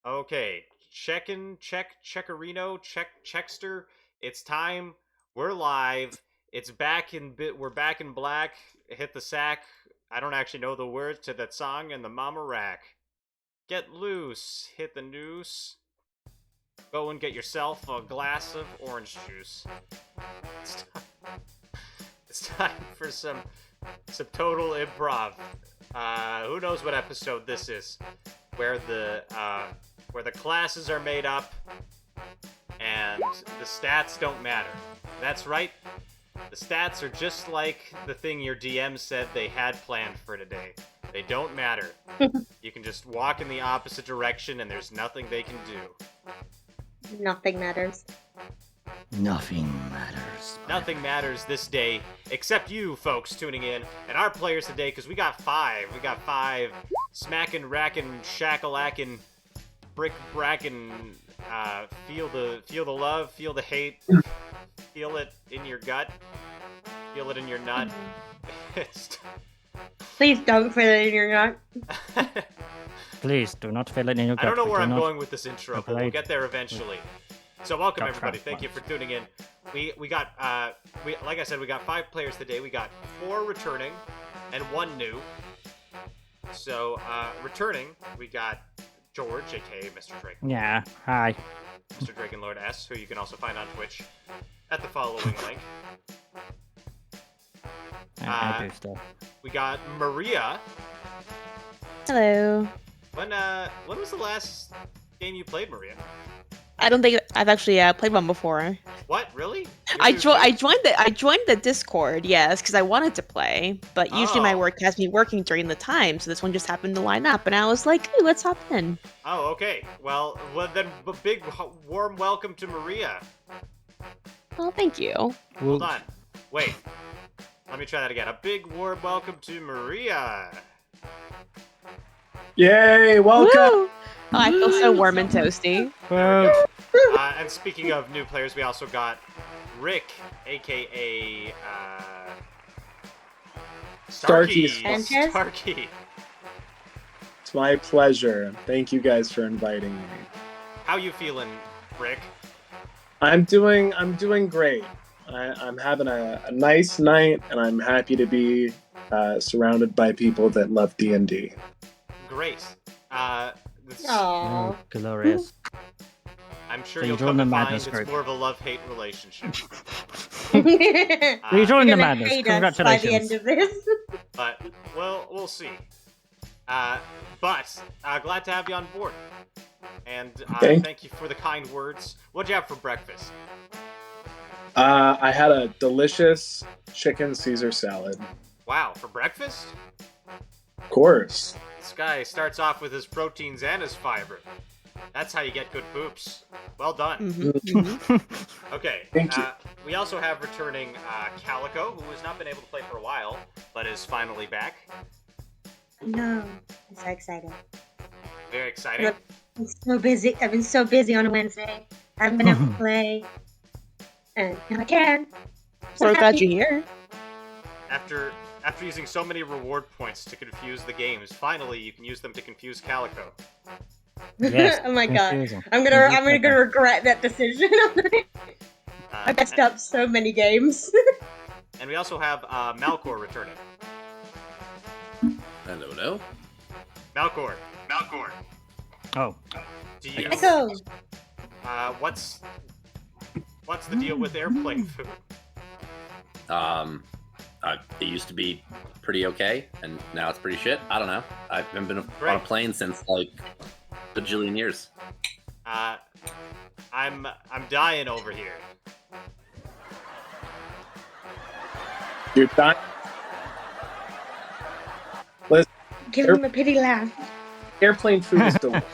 Okay, checkerino, checkster. It's time. We're live. It's back in bit. We're back in black. Hit the sack. I don't actually know the words to that song and the mama rack. Get loose. Hit the noose. Go and get yourself a glass of orange juice. It's time, it's time for some total improv. Who knows what episode this is? Where the classes are made up and the stats don't matter. That's right. The stats are just like the thing your DM said they had planned for today. They don't matter. You can just walk in the opposite direction and there's nothing they can do. Nothing matters. Nothing matters. Nothing matters this day except you folks tuning in and our players today, because we got five. We got five smacking, racking, shackalacking, brick bracking, feel the love, feel the hate, feel it in your gut, feel it in your nut. Please don't feel it in your nut. Please do not fill it in your gut. I don't know where I'm going with this intro, but we'll get there eventually. So welcome Got everybody. trapped Thank you once. for tuning in. We got like I said, we got 5 players today. We got 4 returning and 1 new. So returning, we got George, aka Mr. Drake. Yeah, hi. Mr. Dragonlord S, who you can also find on Twitch at the following link. I do stuff. We got Maria. Hello. When was the last game you played, Maria? I don't think I've actually played one before. What? Really? I joined the Discord, yes, because I wanted to play, but usually my Oh. work has me working during the time, so this one just happened to line up, and I was like, "Hey, let's hop in." Oh, okay. Well then, big warm welcome to Maria. Well, thank you. Hold on. Wait. Let me try that again. A big warm welcome to Maria. Yay, welcome! Woo! Oh, I feel so warm and toasty. There we go. And speaking of new players, we also got Rick, aka Starkey. Sanchez? Starkey. It's my pleasure. Thank you guys for inviting me. How you feeling, Rick? I'm doing great. I'm having a nice night, and I'm happy to be surrounded by people that love D&D. Great. This- Aww. Oh, glorious. I'm sure So you you'll joined come to the find madness it's group. more of a love-hate relationship. You Uh, joined the You're gonna madness. hate us by the Congratulations. end of this. but we'll see. But glad to have you on board, and thank you for the kind words. What'd you have for breakfast? I had a delicious chicken Caesar salad. Wow, for breakfast? Of course. This guy starts off with his proteins and his fiber. That's how you get good poops. Well done. Mm-hmm. Okay. Thank you. We also have returning Calico, who has not been able to play for a while, but is finally back. No, I'm so excited. Very exciting. I'm so busy. I've been so busy on a Wednesday. I haven't been able to play. And now I can. We're glad you're here. After using so many reward points to confuse the games, finally you can use them to confuse Calico. Yes, Oh my god. confusing. I'm gonna regret that decision. I messed up so many games. And we also have Malcor returning. Hello. Malcor. Oh, Do you? Echo. What's the deal with airplane food? It used to be pretty okay, and now it's pretty shit. I don't know. I haven't been on a Right. plane since like a bajillion years. I'm dying over here. You're done. Give him a pity laugh. Airplane food is delicious.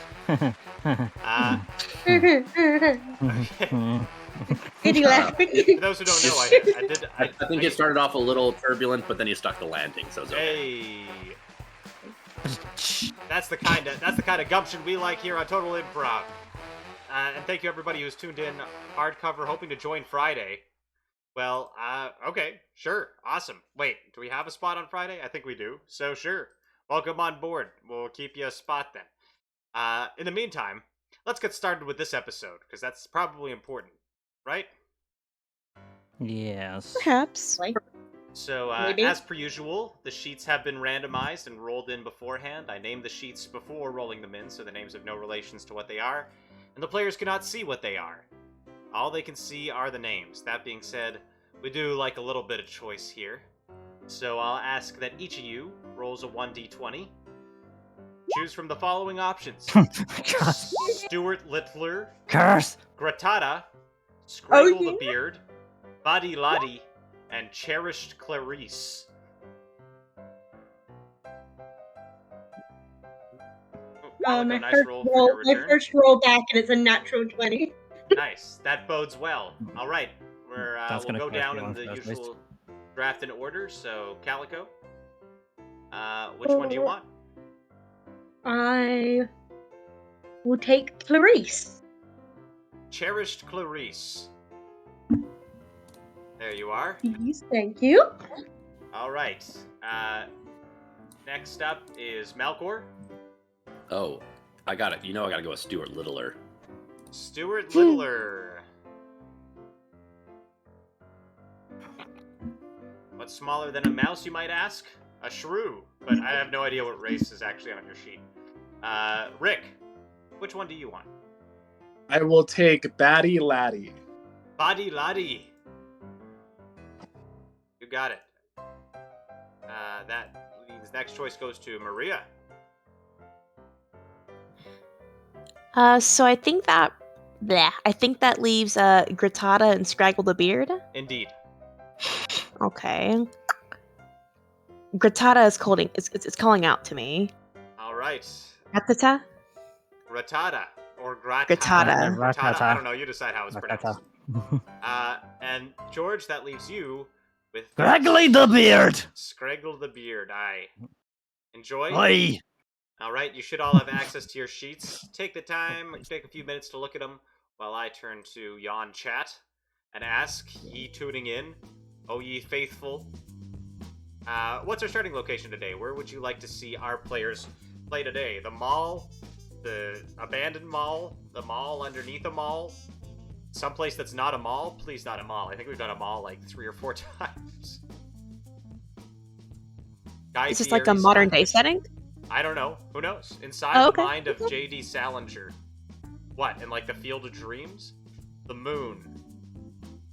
Pity laugh. For those who don't know, I think it started off a little turbulent, but then you stuck the landing, so it's okay. Hey, that's the kind of gumption we like here on Total Improv. And thank you everybody who's tuned in hardcover, hoping to join Friday. Well, okay, sure, awesome. Wait, do we have a spot on Friday? I think we do. So sure, welcome on board. We'll keep you a spot then. In the meantime, let's get started with this episode, because that's probably important, right? Yes. Perhaps. So, Maybe. as per usual, the sheets have been randomized and rolled in beforehand. I named the sheets before rolling them in, so the names have no relations to what they are, and the players cannot see what they are. All they can see are the names. That being said, we do like a little bit of choice here. So I'll ask that each of you rolls a 1d20. Choose from the following options. Stuart Littler, Curse! Gratata, Scraggle yeah. the Beard, Badi Ladi, and Cherished Clarice. Calico, My nice first roll roll, for your my return. first roll back, and it's a natural 20. Nice. That bodes well. All right. That's We'll gonna go correct down you in on the first usual draft in order. So, Calico, which one do you want? I will take Clarice. Cherished Clarice. There you are. Please, thank you. All right. Next up is Malcor. Oh, I got it. You know I gotta go with Stuart Littler. Stuart Littler. What's smaller than a mouse, you might ask? A shrew. But I have no idea what race is actually on your sheet. Rick, which one do you want? I will take Batty Laddie. Badi Ladi. You got it. That means next choice goes to Maria. So I think that leaves Gratata and Scraggle the Beard. Indeed. Okay. Gratata is calling. It's calling out to me. All right. Gratata. Ratata or Gratata. Gratata. Ratata. I don't know. You decide how it's Ratata. pronounced. And George, that leaves you with Scraggly the beard! Scraggle the Beard. Aye. Enjoy. Oi! All right. You should all have access to your sheets. Take the time. Take a few minutes to look at them while I turn to Yon Chat and ask, ye tuning in, O ye faithful, what's our starting location today? Where would you like to see our players play today? The mall? The abandoned mall? The mall underneath a mall? Someplace that's not a mall? Please, not a mall. I think we've done a mall like 3 or 4 times. Guy Is this like a Fieri's modern day Anguish. setting? I don't know. Who knows? Inside Oh, the okay. mind of J.D. Salinger. What? In like the Field of Dreams? The moon.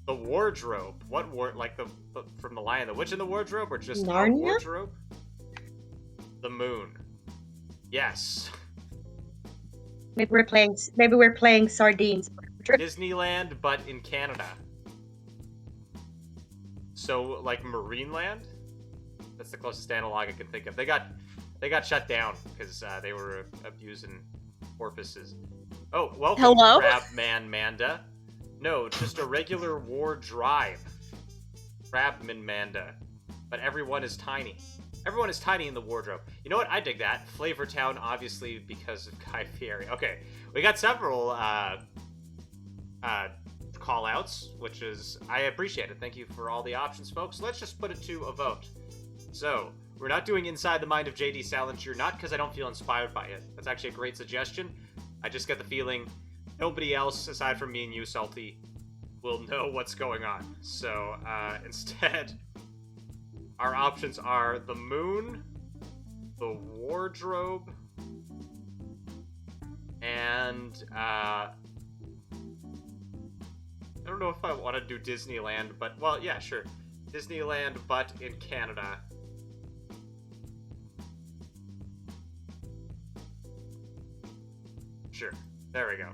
The wardrobe. What like the from the Lion, the Witch, and the Wardrobe, or just a Narnia? wardrobe? The moon. Yes. Maybe we're playing sardines. Disneyland, but in Canada. So like Marineland. That's the closest analog I can think of. They got shut down because they were abusing porpoises. Oh, welcome, Hello? Crabman Manda. No, just a regular war drive. Crabman Manda. But everyone is tiny. Everyone is tiny in the wardrobe. You know what? I dig that. Flavortown, obviously, because of Guy Fieri. Okay, we got several call-outs, which is... I appreciate it. Thank you for all the options, folks. Let's just put it to a vote. So, we're not doing Inside the Mind of J.D. Salinger, not because I don't feel inspired by it. That's actually a great suggestion. I just get the feeling nobody else, aside from me and you, Salty, will know what's going on. So, instead, our options are the moon, the wardrobe, and, I don't know if I want to do Disneyland, but, well, yeah, sure. Disneyland, but in Canada. Sure. There we go.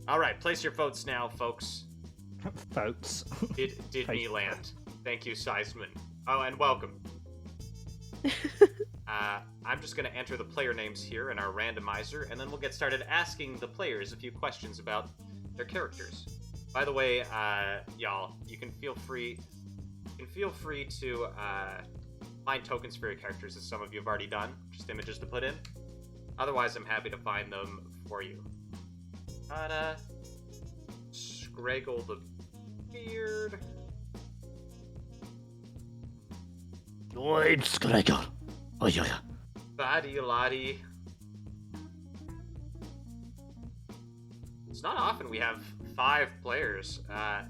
Alright, place your votes now, folks. Votes. Disneyland. Thank you, Seisman. Oh, and welcome. I'm just going to enter the player names here in our randomizer, and then we'll get started asking the players a few questions about their characters. By the way, y'all, you can feel free to find tokens for your characters, as some of you have already done, just images to put in. Otherwise, I'm happy to find them for you. Scraggle the Beard. Oi, Scraggle. Oi, oi, oi. Badi Ladi. It's not often we have 5 players.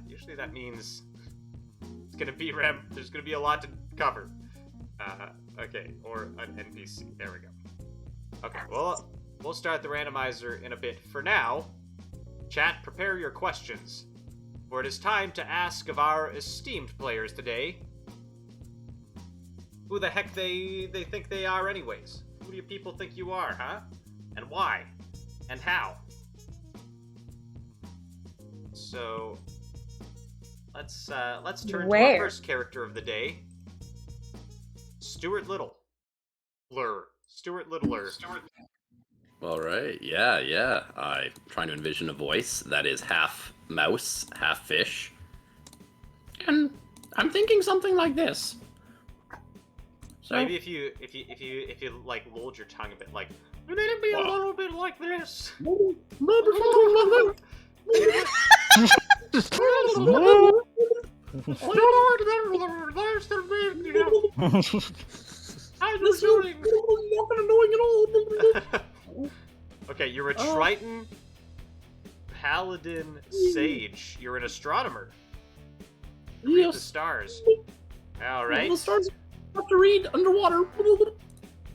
Usually that means it's gonna be there's gonna be a lot to cover. Okay, or an NPC. There we go. Okay, well, we'll start the randomizer in a bit. For now, chat, prepare your questions, for it is time to ask of our esteemed players today who the heck they think they are anyways. Who do you people think you are, huh? And why? And how? So, let's turn to our first character of the day. Stuart Little. Stuart Littler. All right, yeah. I'm trying to envision a voice that is half mouse, half fish. And I'm thinking something like this. So maybe if you like lulled your tongue a bit, like it'd be a little bit like this. Okay, you're a Triton Paladin Sage. You're an astronomer. Read the stars. Alright. The stars have to read underwater. You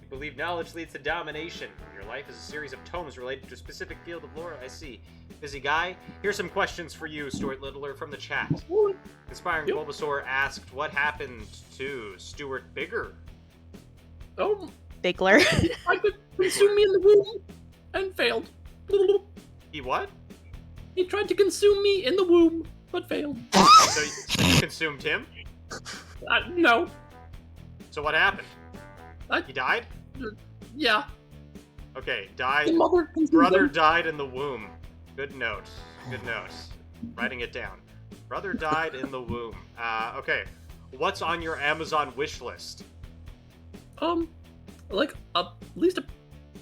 believe knowledge leads to domination. Your life is a series of tomes related to a specific field of lore. I see. Busy guy. Here's some questions for you, Stuart Littler, from the chat. Inspiring Bulbasaur asked, what happened to Stuart Bigger? Oh, Bigler. He tried to consume me in the womb and failed. He what? He tried to consume me in the womb, but failed. So you consumed him? No. So what happened? He died? Yeah. Okay, died. The mother consumed Brother him. died in the womb. Good note. Good note. Writing it down. Brother died in the womb. Okay. What's on your Amazon wish list? Like at least a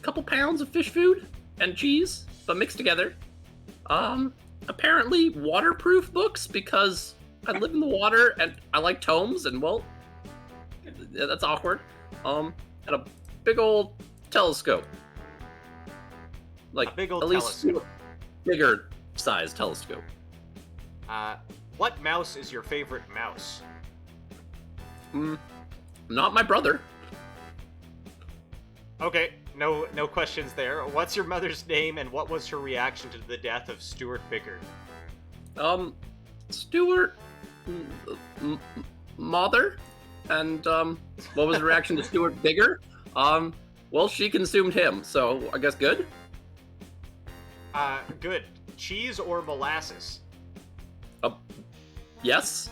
couple pounds of fish food and cheese, but mixed together. Apparently waterproof books because I live in the water and I like tomes and well, yeah, that's awkward. And a big old telescope. Like A big old at least telescope. bigger size telescope. What mouse is your favorite mouse? Not my brother. Okay, no questions there. What's your mother's name and what was her reaction to the death of Stuart Bigger? Stuart mother, and what was the reaction to Stuart Bigger? Well, she consumed him, so I guess good. Good. Cheese or molasses? Yes.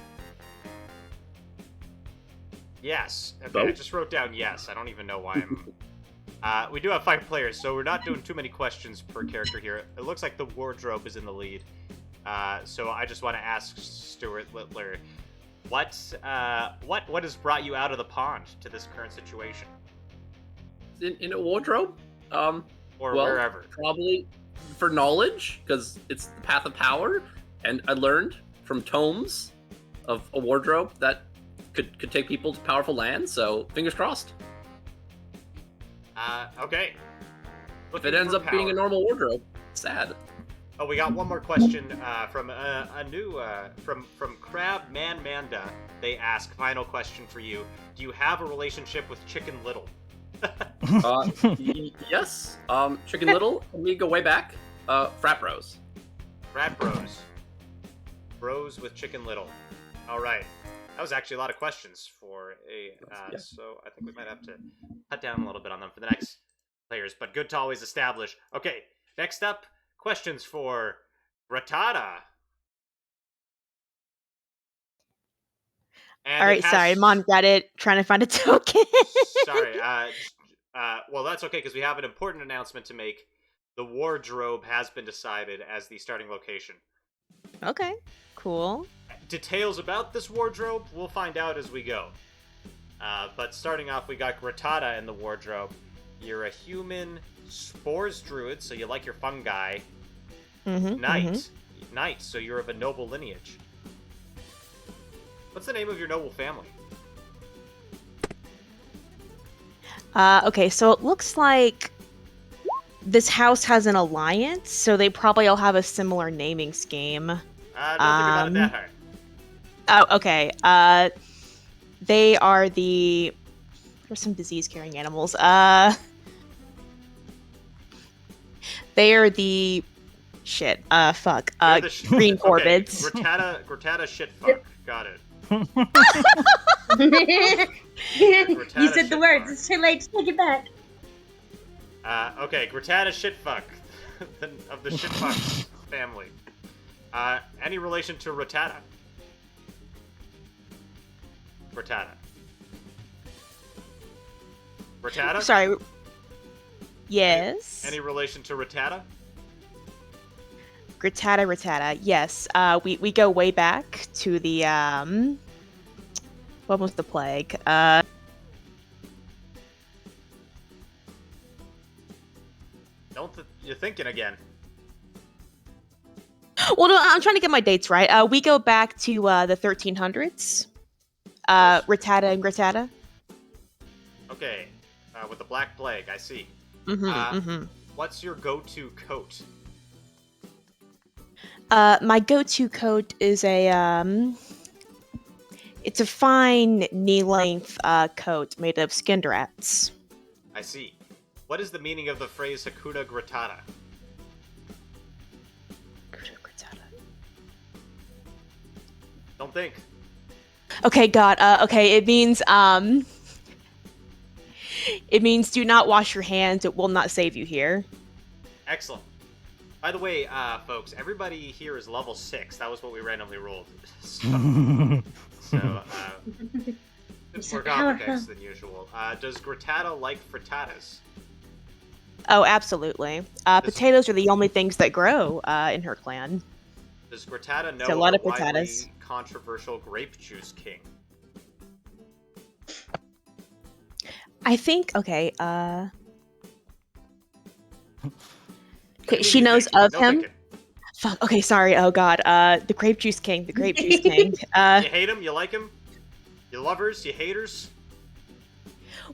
Yes. Okay, Both? I just wrote down yes. I don't even know why I'm... we do have 5 players, so we're not doing too many questions per character here. It looks like the wardrobe is in the lead. So I just want to ask Stuart Littler, what has brought you out of the pond to this current situation? In a wardrobe? Or well, wherever. Probably for knowledge, because it's the path of power, and I learned from tomes of a wardrobe that could take people to powerful lands, so fingers crossed. Okay. If it ends up being a normal wardrobe, sad. Oh, we got one more question from a new from Crab Man Manda. They ask, final question for you: do you have a relationship with Chicken Little? Yes. Chicken Little. We go way back. Frat bros. Frat bros. Bros with Chicken Little. All right. That was actually a lot of questions for a. So I think we might have to cut down a little bit on them for the next players. But good to always establish. Okay. Next up, questions for Ratada. And All right, sorry, I'm on Reddit trying to find a token. Sorry. Well, that's okay because we have an important announcement to make. The wardrobe has been decided as the starting location. Okay, cool. Details about this wardrobe, we'll find out as we go. But starting off, we got Ratada in the wardrobe. You're a human spores druid, so you like your fungi. Knight. Knight, so you're of a noble lineage. What's the name of your noble family? Okay, so it looks like this house has an alliance, so they probably all have a similar naming scheme. Don't think about it that hard. Oh, okay. They are the. There's some disease-carrying animals. They are the. Shit. Fuck. They're the Green okay, corvids. Gratatta shit fuck. Got it. You said the words. It's too late to take it back. Okay, Gratatta shit fuck of the shit fuck family. Any relation to Rattata? Rattata. Rattata? Sorry. Yes. Any relation to Rattata? Rattata. Yes. We go way back to the what was the plague? You're thinking again. Well, no, I'm trying to get my dates right. We go back to the 1300s. Rattata and Grattata. Okay, with the Black Plague, I see. What's your go-to coat? My go-to coat is it's a fine knee-length coat made of skinned rats. I see. What is the meaning of the phrase Hakuna Grattata? Don't think. Okay, God. Okay, it means do not wash your hands. It will not save you here. Excellent. By the way, folks, everybody here is level 6. That was what we randomly rolled. So it's more complex than usual. Does Grattata like frittatas? Oh, absolutely. Potatoes are the only things that grow in her clan. Does Grattata know So a lot of the widely potatoes. controversial grape juice king? I think. Okay. Okay, she knows of him. Thinking. Fuck. Okay, sorry. Oh God. The grape juice king. The grape juice king. You hate him? You like him? You lovers? You haters?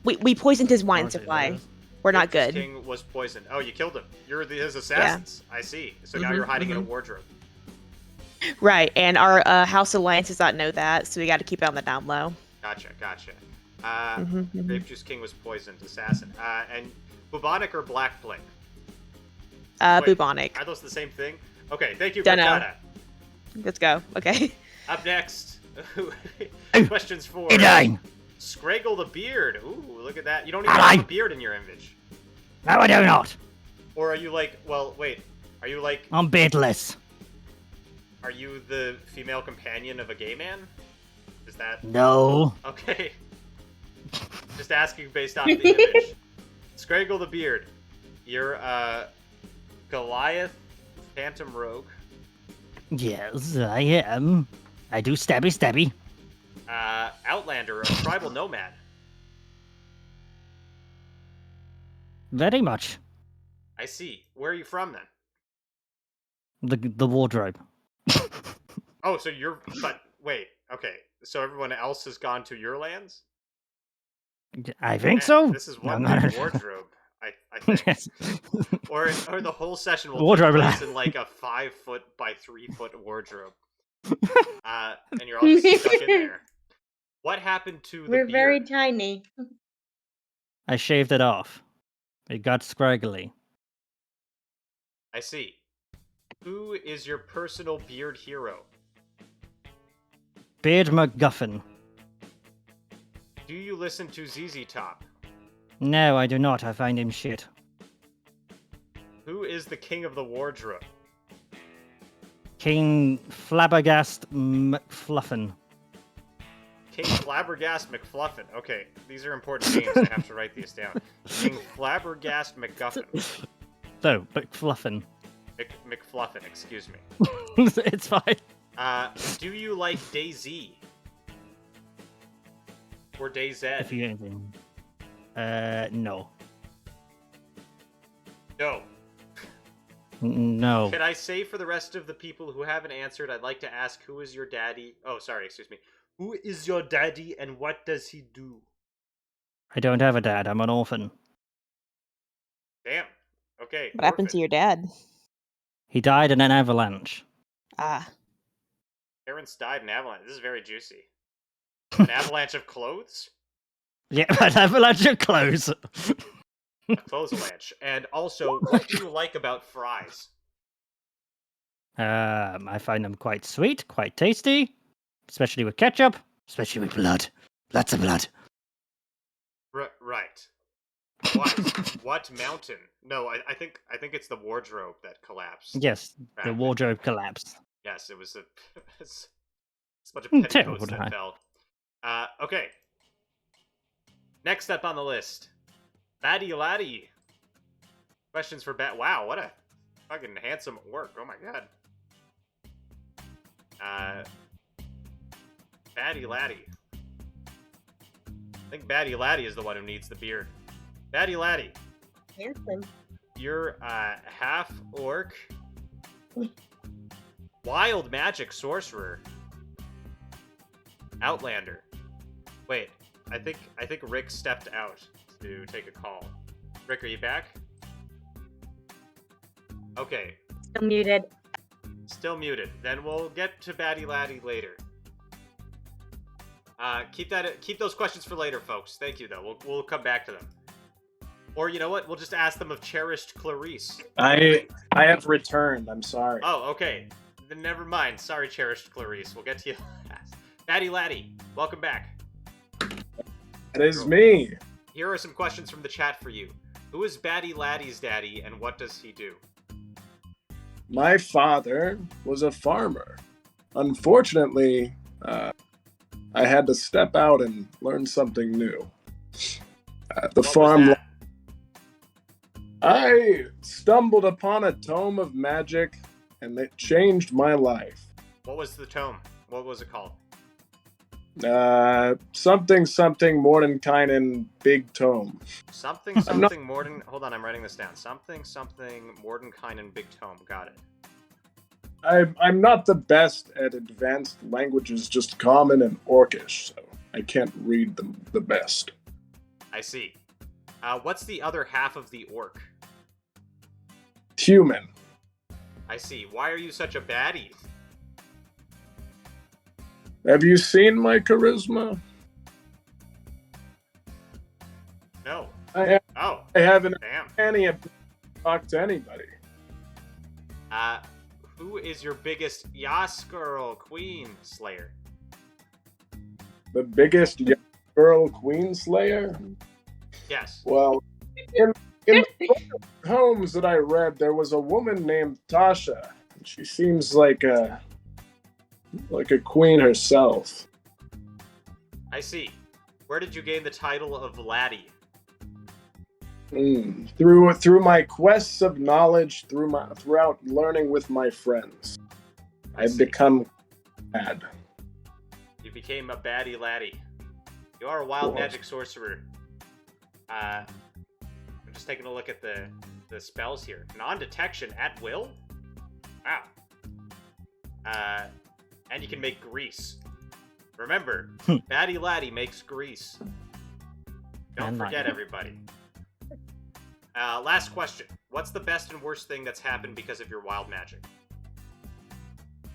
We poisoned his wine supply. We're not Grape juice good. King was poisoned. Oh, you killed him. You're his assassins. I see. So now you're hiding in a wardrobe. Right, and our House Alliance does not know that, so we got to keep it on the down low. Gotcha. Grape juice king was poisoned. Assassin. And bubonic or black plague? Wait, Bubonic. Are those the same thing? Okay, thank you, Dunno. Grattata. Let's go. Okay. Up next, questions for Nine. Scraggle the Beard. Ooh, look at that. You don't even have a beard in your image. No, I do not. Or are you like, well, wait. Are you like, I'm beardless. are you the female companion of a gay man? Is that... No. Okay. Just asking based off the image. Scraggle the Beard. You're Goliath Phantom Rogue. Yes, I am. I do stabby. Outlander, a tribal nomad. Very much. I see. Where are you from then? The wardrobe. Oh, so you're... But, wait. Okay. So everyone else has gone to your lands? I think so. This is one No. big wardrobe, I think. Yes. Or the whole session will Wardrobe take place lab. in like a 5-foot by 3-foot wardrobe. And you're all just stuck in there. What happened to the We're beard? very tiny. I shaved it off. It got scraggly. I see. Who is your personal beard hero? Beard MacGuffin. Do you listen to ZZ Top? No, I do not. I find him shit. Who is the king of the wardrobe? King Flabbergast McFluffin. King Flabbergast McFluffin. Okay, these are important names. I have to write these down. King Flabbergast McGuffin. So, McFluffin. McFluffin, excuse me. It's fine. Do you like DayZ? Or DayZ? If you get anything. No. No. No. Can I say for the rest of the people who haven't answered, I'd like to ask who is your daddy? Oh, sorry, excuse me. Who is your daddy and what does he do? I don't have a dad. I'm an orphan. Damn. Okay. What happened to your dad? He died in an avalanche. Ah. Parents died in avalanche. This is very juicy. An avalanche of clothes? Yeah, an avalanche of clothes. A clothes avalanche. And also, what do you like about fries? I find them quite sweet, quite tasty, especially with ketchup, especially with blood. Lots of blood. Right. What mountain? No, I think it's the wardrobe that collapsed. Yes, the Right. wardrobe collapsed. Yes, it was it's a bunch of Terrible petticoats that design. fell. Okay. Next up on the list, Batty Laddie. Questions for Wow, what a fucking handsome orc! Oh my god. Batty Laddie. I think Batty Laddie is the one who needs the beard. Batty Laddie, Handsome. you're half orc, wild magic sorcerer, outlander. Wait, I think Rick stepped out to take a call. Rick, are you back? Okay, Still muted. still muted. Then we'll get to Batty Laddie later. Keep those questions for later, folks. Thank you, though. We'll come back to them. Or you know what? We'll just ask them of cherished Clarice. I have returned. I'm sorry. Oh, okay. Then never mind. Sorry, cherished Clarice. We'll get to you last. Batty Laddie, welcome back. It is me. Here are some questions from the chat for you. Who is Batty Laddie's daddy, and what does he do? My father was a farmer. Unfortunately, I had to step out and learn something new. The What farm. was that? I stumbled upon a tome of magic, and it changed my life. What was the tome? What was it called? Something Mordenkainen Big Tome. Something Morden. Hold on, I'm writing this down. Something Mordenkainen Big Tome. Got it. I'm not the best at advanced languages, just common and orcish, so I can't read them the best. I see. What's the other half of the orc? Human. I see. Why are you such a baddie? Have you seen my charisma? No. I Oh, haven't damn. any talked to anybody. Who is your biggest Yas girl queen slayer? The biggest girl queen slayer? Yes. Well, in the poems that I read, there was a woman named Tasha. She seems like a queen herself. I see. Where did you gain the title of Laddie? Through my quests of knowledge, throughout learning with my friends, I've become bad. You became a baddie laddie. You are a wild Cool. magic sorcerer. I'm just taking a look at the spells here. Non-detection at will? Wow. And you can make grease. Remember, baddie laddie makes grease. Don't And forget, lightning. everybody. Last question. What's the best and worst thing that's happened because of your wild magic?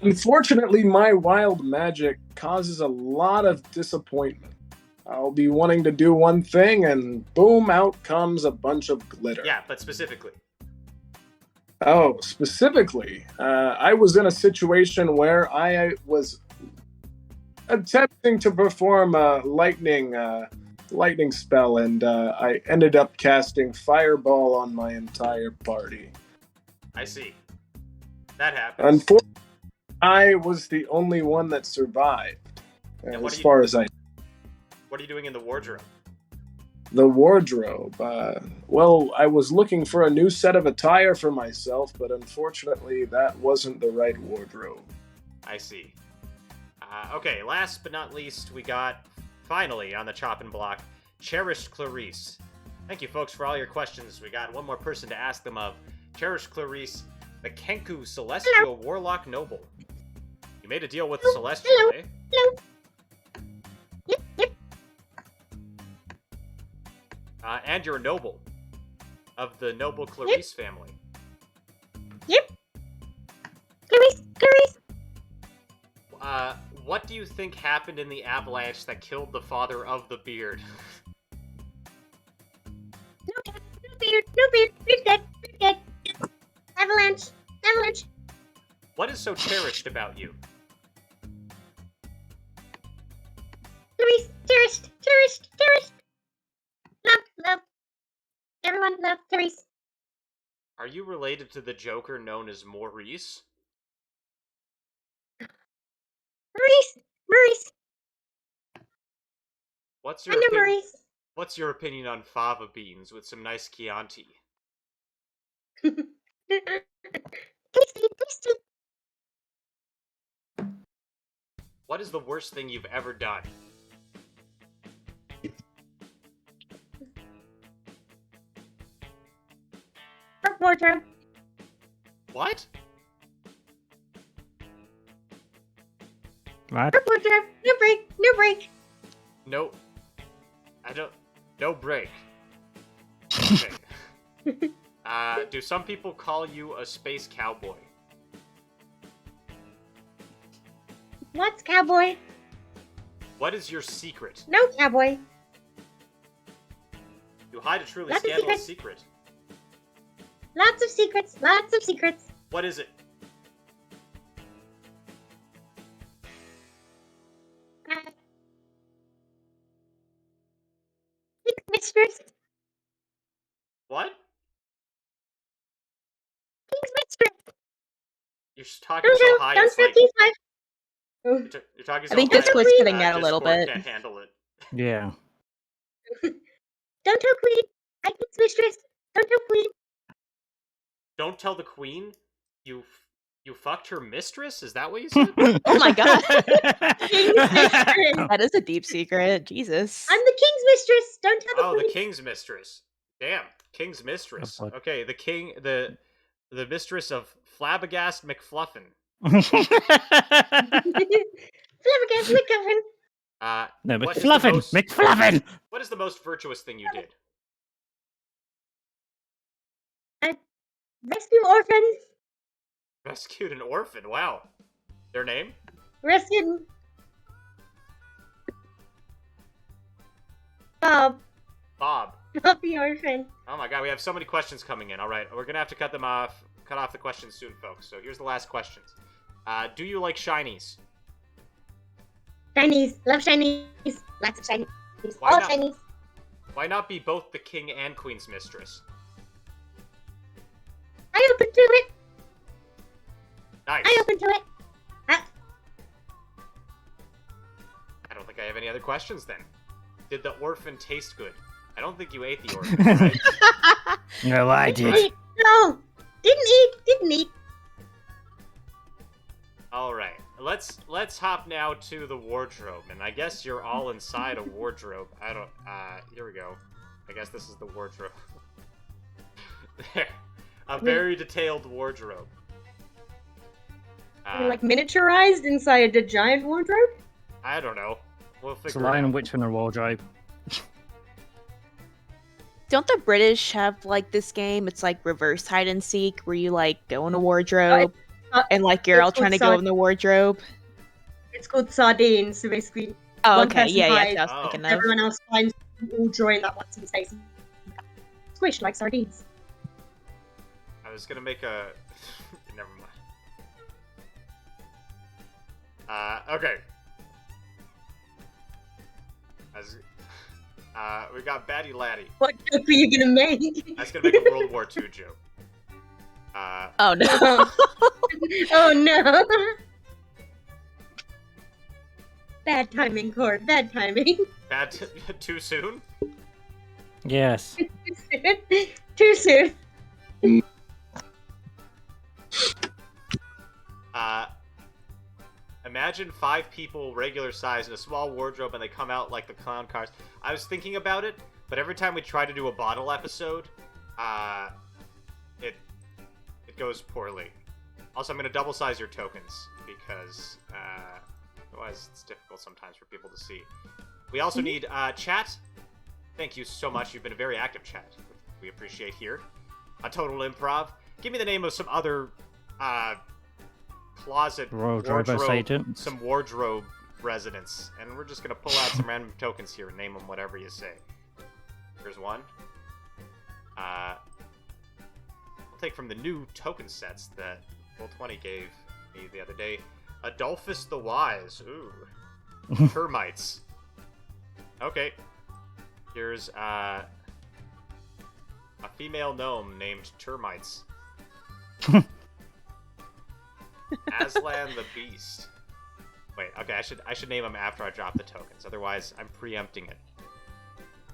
Unfortunately, my wild magic causes a lot of disappointment. I'll be wanting to do one thing, and boom, out comes a bunch of glitter. Yeah, but specifically. Oh, specifically, I was in a situation where I was attempting to perform a lightning spell, and I ended up casting fireball on my entire party. I see. That happens. Unfortunately, I was the only one that survived, And what as do you- far as I. What are you doing in the wardrobe? The wardrobe. Well, I was looking for a new set of attire for myself, but unfortunately, that wasn't the right wardrobe. I see. Okay, last but not least, we got, finally, on the chopping block, Cherished Clarice. Thank you, folks, for all your questions. We got one more person to ask them of. Cherished Clarice, the Kenku Celestial Warlock Noble. You made a deal with the Celestial, eh? Hello. Yep. And you're a noble. of the noble Clarice family. Yep. Clarice. What do you think happened in the avalanche that killed the father of the beard? No beard. Beard's dead. Avalanche. What is so cherished about you? Clarice, cherished. Love. Everyone love Clarice. Are you related to the Joker known as Maurice? Maurice. What's I your know opinion? Maurice. What's your opinion on fava beans with some nice Chianti? Tasty. What is the worst thing you've ever done? Broke wardrobe. What? What? Broke wardrobe. No break. No. I don't. No break. Okay. Do some people call you a space cowboy? What's cowboy? What is your secret? No cowboy. You hide a truly Lots of scandalous secret. Lots of secrets. What is it? Mistress. What? King's mistress. You're talking so high. Don't It's tell like King's wife. Oh. you're talking so I think high. Discord's cutting out a little Discord bit. Can't handle it. Yeah. Don't tell Queen. I'm King's mistress. Don't tell Queen. Don't tell the queen. You fucked her mistress? Is that what you said? Oh my god. King's mistress. That is a deep secret. Jesus. I'm the King's mistress. Don't tell the Oh, Queen. the king's mistress. Damn, king's mistress. Oh, fuck. Okay, the king, the mistress of Flabbergast McFluffin. Flabbergast McGuffin. No, what is the McFluffin! most- McFluffin! What is the most virtuous thing you did? Rescue orphans. Rescued an orphan. Wow. Their name? Rescued Bob. Bob. Not the orphan. Oh my god, we have so many questions coming in. All right, we're gonna have to cut off the questions soon, folks. So here's the last questions. Do you like shinies? Shinies. Love shinies. Lots of shinies. Why All not? shinies. Why not be both the king and queen's mistress? I open to it. Nice. I open to it. I don't think I have any other questions then. Did the orphan taste good? I don't think you ate the orphan, right? No, I Didn't did. eat. No. Didn't eat. All right, let's hop now to the wardrobe, and I guess you're all inside a wardrobe. I don't. Here we go. I guess this is the wardrobe. There, a very detailed wardrobe. You're like miniaturized inside a giant wardrobe. I don't know. We'll It's a figure it lion out. and witch in a wardrobe. Don't the British have like this game? It's like reverse hide and seek, where you like go in a wardrobe and like you're it's all trying to called go in the wardrobe. It's called sardines. So basically, Oh, one okay, person yeah, hides, that's what I was thinking of. everyone else finds all join that once in space. Squished like sardines. I was gonna make a. Never mind. Okay. We got Batty Laddie. What joke are you gonna make? I was gonna make a World War II joke. Oh no. Oh no! Bad timing, Cord. Bad timing. Too soon? Yes. Too soon. Imagine 5 people regular size in a small wardrobe and they come out like the clown cars. I was thinking about it, but every time we try to do a bottle episode, it goes poorly. Also, I'm going to double size your tokens because otherwise it's difficult sometimes for people to see. We also need chat. Thank you so much. You've been a very active chat. we appreciate here on Total Improv. Give me the name of some other closet wardrobe, some wardrobe residents, and we're just gonna pull out some random tokens here and name them whatever you say. Here's one. I'll take from the new token sets that Roll20 gave me the other day. Adolphus the Wise. Ooh. Termites. Okay. Here's a female gnome named Termites. Aslan the Beast. Wait, okay, I should name him after I drop the tokens, otherwise I'm preempting it.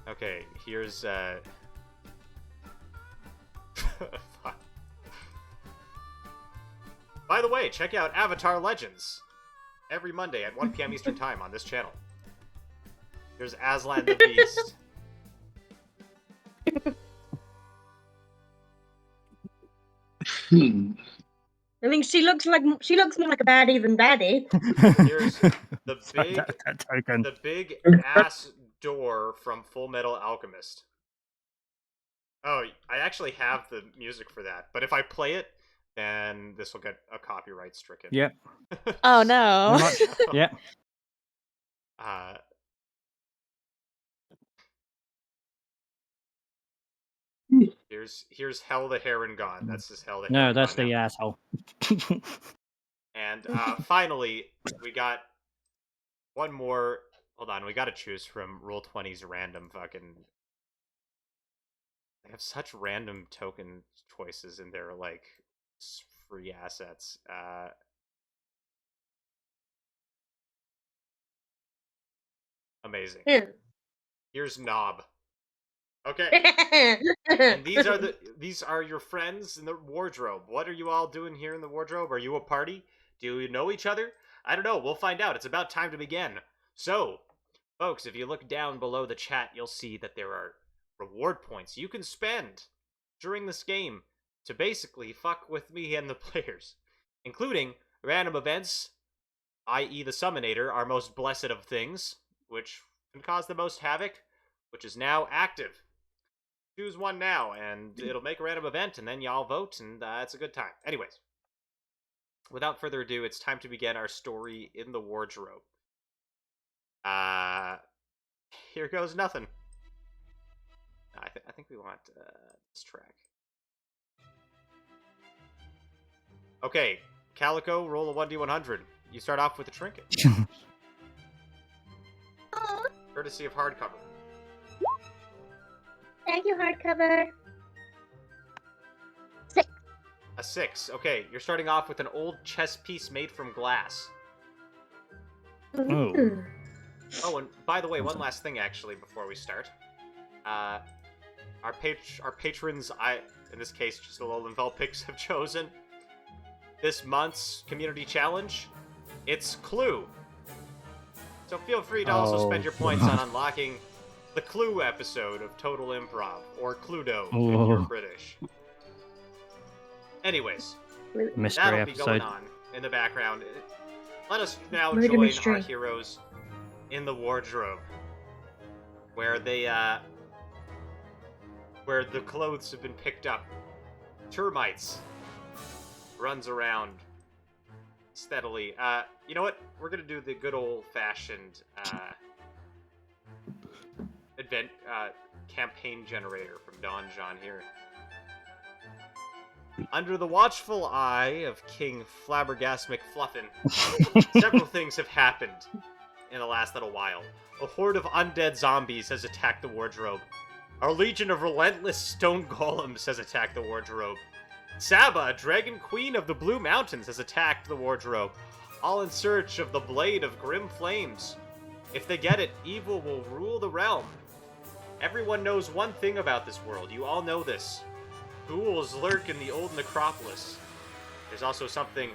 Okay, here's fuck. By the way, check out Avatar Legends every Monday at 1 p.m. Eastern Time on this channel. Here's Aslan the Beast. I think she looks more like a baddie than baddie. Here's the big ass door from Full Metal Alchemist. Oh, I actually have the music for that, but if I play it, then this will get a copyright stricken. Yep. Oh no. Yep. Here's Hell the Heron God. That's just Hell the No, Heron that's God the now. asshole. And finally, we got one more. Hold on, we got to choose from Roll20's random fucking. They have such random token choices in their like free assets. Amazing. Yeah. Here's Knob. Okay. And these are your friends in the wardrobe. What are you all doing here in the wardrobe? Are you a party? Do you know each other? I don't know. We'll find out. It's about time to begin. So, folks, if you look down below the chat, you'll see that there are reward points you can spend during this game to basically fuck with me and the players, including random events, i.e. the Summonator, our most blessed of things, which can cause the most havoc, which is now active. Choose one now, and it'll make a random event, and then y'all vote, and it's a good time. Anyways, without further ado, it's time to begin our story in the wardrobe. Here goes nothing. I think we want this track. Okay, Calico, roll a 1d100. You start off with a trinket. Courtesy of hardcover. Thank you, hardcover. 6. A 6. Okay, you're starting off with an old chess piece made from glass. Oh. Oh, and by the way, one last thing actually before we start. Our patrons, in this case, just the Alolan Velpix, have chosen this month's community challenge. It's Clue. So feel free to also spend your points on unlocking the Clue episode of Total Improv, or Cluedo if you're British. Anyways, Mystery that'll be episode. going on in the background. Let us now Murder join mystery. our heroes in the wardrobe, where the clothes have been picked up. Termites runs around steadily. You know what? We're gonna do the good old-fashioned campaign generator from Don John here. Under the watchful eye of King Flabbergast McFluffin, several things have happened in the last little while. A horde of undead zombies has attacked the wardrobe. Our legion of relentless stone golems has attacked the wardrobe. Saba, dragon queen of the Blue Mountains, has attacked the wardrobe, all in search of the blade of grim flames. If they get it, evil will rule the realm. Everyone knows one thing about this world. You all know this. Ghouls lurk in the old necropolis. There's also something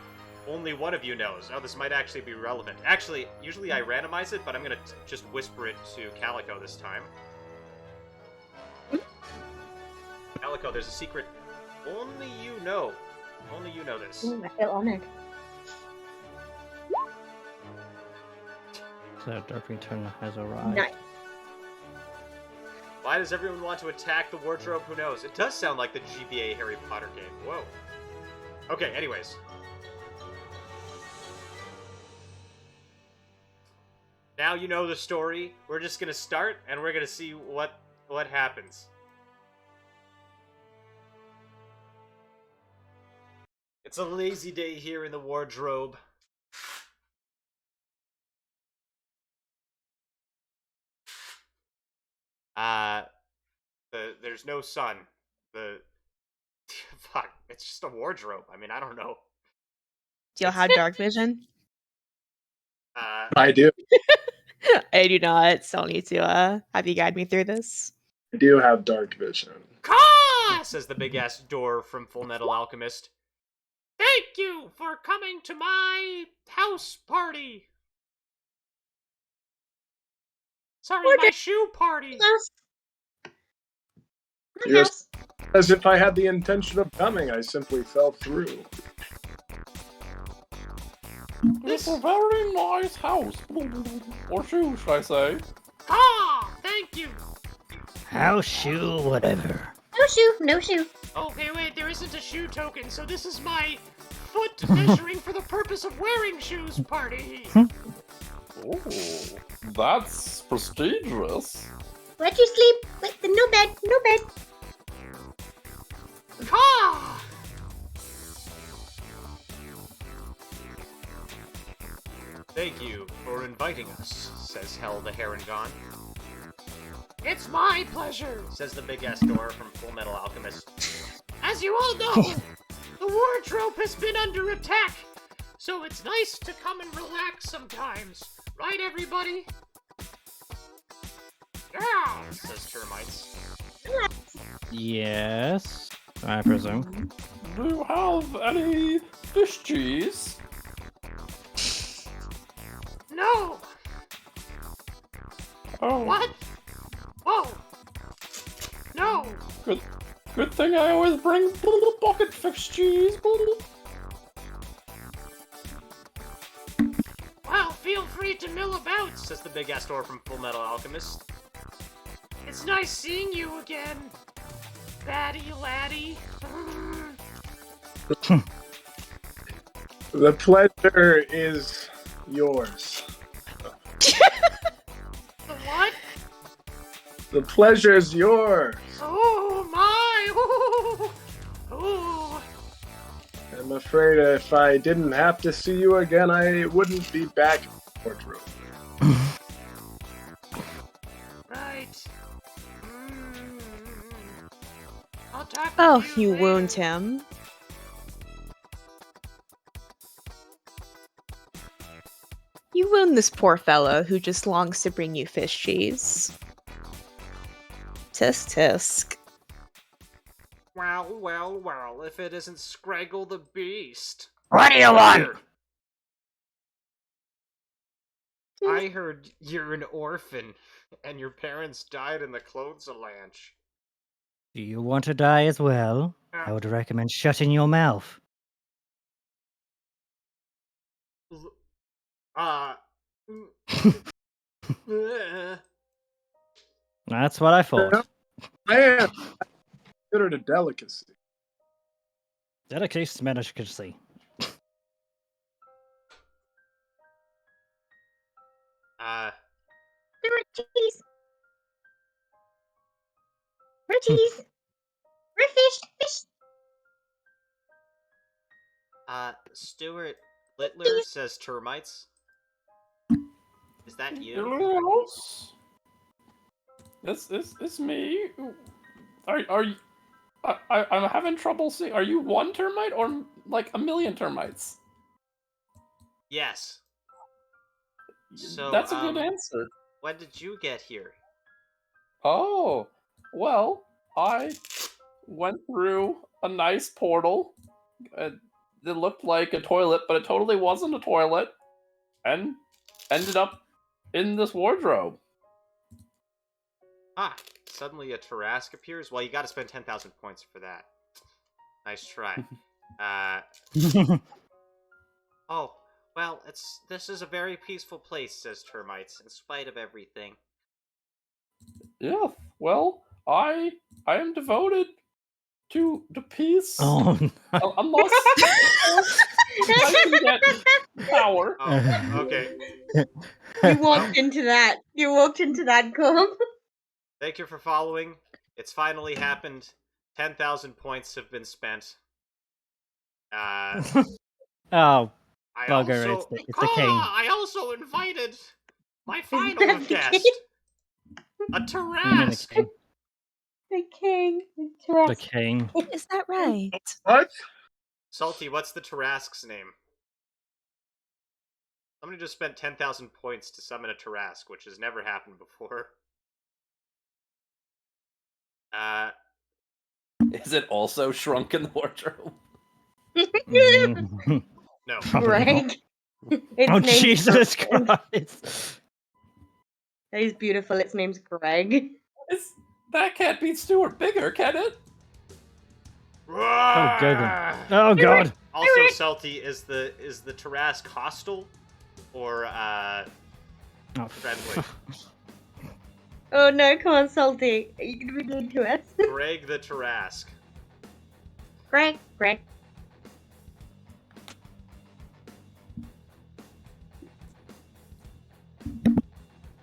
only one of you knows. Oh, this might actually be relevant. Actually, usually I randomize it, but I'm gonna just whisper it to Calico this time. Calico, there's a secret only you know. Only you know this. Ooh, I feel honored. So Dark Return has arrived. Nice. Why does everyone want to attack the wardrobe? Who knows? It does sound like the GBA Harry Potter game. Whoa. Okay, anyways. Now you know the story. We're just gonna start, and we're gonna see what happens. It's a lazy day here in the wardrobe. There's no sun. Fuck, it's just a wardrobe. I mean, I don't know. Do y'all have dark vision? I do. I do not. So I'll need to have you guide me through this. I do have dark vision. Caw! Says the big ass door from Full Metal Alchemist. Thank you for coming to my house party. Sorry, my shoe party. House. My Yes. house. As if I had the intention of coming, I simply fell through. It's a very nice house. Or shoe, should I say? Ah, thank you. House shoe, whatever. No shoe. No shoe. Okay, wait, there isn't a shoe token, so this is my foot measuring for the purpose of wearing shoes party. Oh, that's prestigious. Let you sleep. Wait, no bed. No bed. Ah! Thank you for inviting us, says Hell the Harengon. It's my pleasure, says the big ass door from Full Metal Alchemist. As you all know, the wardrobe has been under attack, so it's nice to come and relax sometimes. Right, everybody? Yeah, says Termites. Yes, I presume. Do you have any fish cheese? No! Oh, What? Whoa! No! good thing I always bring pocket fish cheese. Well, feel free to mill about, says the big ass door from Full Metal Alchemist. It's nice seeing you again, baddie laddie. The pleasure is yours. The what? The pleasure is yours. Oh my! Ooh. Ooh. I'm afraid if I didn't have to see you again, I wouldn't be back in the wardrobe. Right. I'll talk Oh, with you later. wound him. You wound this poor fellow who just longs to bring you fish cheese. Tisk tisk. Well, if it isn't Scraggle the Beast. What do you want? I heard you're an orphan, and your parents died in the clothes avalanche. Do you want to die as well? I would recommend shutting your mouth. That's what I thought. I am considered a delicacy. Dedication delicacy. More cheese. More cheese. More fish. Fish. Stuart Littler says Termites. Is that you? Yes. It's me. Are you? I'm having trouble seeing. Are you one termite or like a million termites? Yes. So, That's a good answer. When did you get here? Oh, well, I went through a nice portal. It looked like a toilet, but it totally wasn't a toilet, and ended up in this wardrobe. Ah, suddenly a Tarrasque appears? Well, you gotta spend 10,000 points for that. Nice try. Oh, well, this is a very peaceful place, says Termites, in spite of everything. Yeah, Well, I am devoted to the peace. Oh, Unless I can get power. Oh, okay. You walked into that. You walked into that, Cobb. Thank you for following. It's finally happened. 10,000 points have been spent. oh, I bugger! also... It's the king. I also invited my that final the guest, a You mean the Tarrasque. king? The king. The Tarrasque. king. Is that right? What? Salty, what's the Tarrasque's name? Somebody just spent 10,000 points to summon a Tarrasque, which has never happened before. Is it also shrunk in the wardrobe? Mm. No. Probably not. Greg. Its Oh, name's Jesus Greg. Christ! That is beautiful. Its name's Greg. That can't be Stuart bigger, can it? Oh, good. Oh, God. Also, Salty, is the Tarrasque hostile or Oh, friendly? Oh no, come on, Salty. You can be good to us. Greg the Tarrasque. Greg.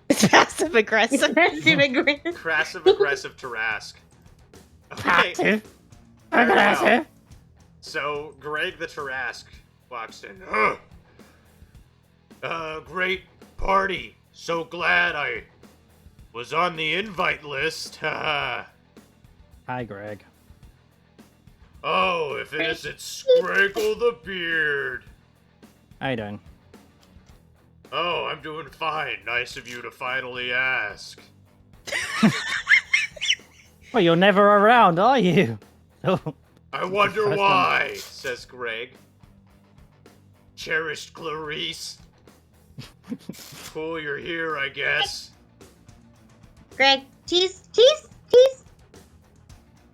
It's passive aggressive. Passive aggressive Tarrasque. Okay. Passive. There we go. Aggressive. So, Greg the Tarrasque walks in. Great party. So glad I was on the invite list. Hi, Greg. Oh, if it isn't Scraggle the Beard. How you doing? Oh, I'm doing fine. Nice of you to finally ask. Well, you're never around, are you? Oh, I wonder First why, says Greg. Cherished Clarice. Cool, you're here, I guess. Greg. Cheese.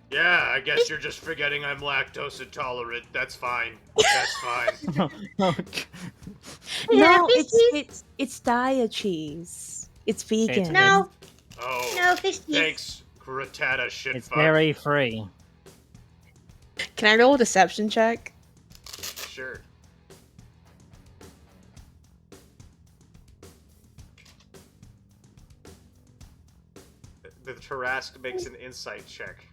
Yeah, I guess you're just forgetting I'm lactose intolerant. That's fine. That's fine. oh, No, fish cheese? it's dia cheese. It's vegan. No, Oh, no fish cheese. thanks, Gratata shitfuck. it's very free. Can I roll a deception check? Sure. The Tarrasque makes an insight check.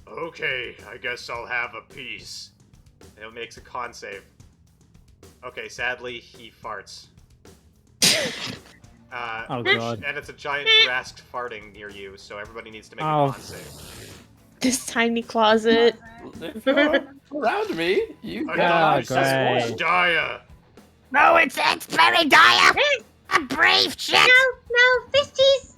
Okay, I guess I'll have a piece. And it makes a con save. Okay, sadly, he farts. Oh, God. And it's a giant Tarrasque farting near you, so everybody needs to make Oh. a con save. This tiny closet. If you're around me, you I got thought Oh, you said it was great. Dia. No, it's very dire. A brave shit. No, fish cheese.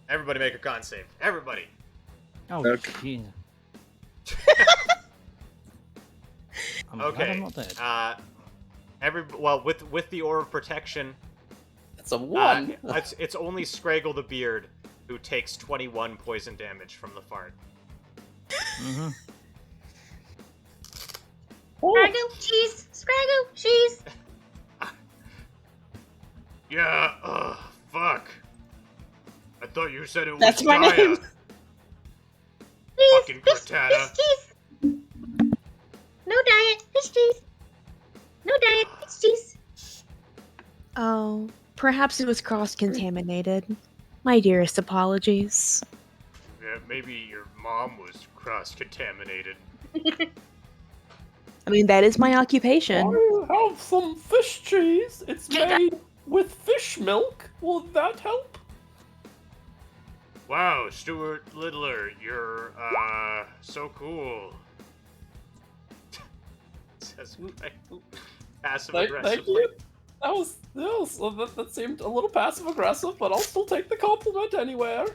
Everybody make a con save. Everybody. Oh, Okay. jeez. I'm glad Okay. I'm not dead. With the aura of protection, It's a 1. it's only Scraggle the Beard who takes 21 poison damage from the fart. Mm-hmm. Scraggle cheese. Yeah, fuck. I thought you said it was That's my Dia. name. Fucking Gratata. Fish cheese. No diet. Fish cheese. No diet. Fish cheese. Oh, perhaps it was cross-contaminated. My dearest apologies. Yeah, maybe your mom was cross-contaminated. I mean, that is my occupation. I have some fish cheese. It's made with fish milk. Will that help? Wow, Stuart Littler, you're, so cool. Says passive Thank aggressively. you. That seemed a little passive aggressive, but I'll still take the compliment anywhere.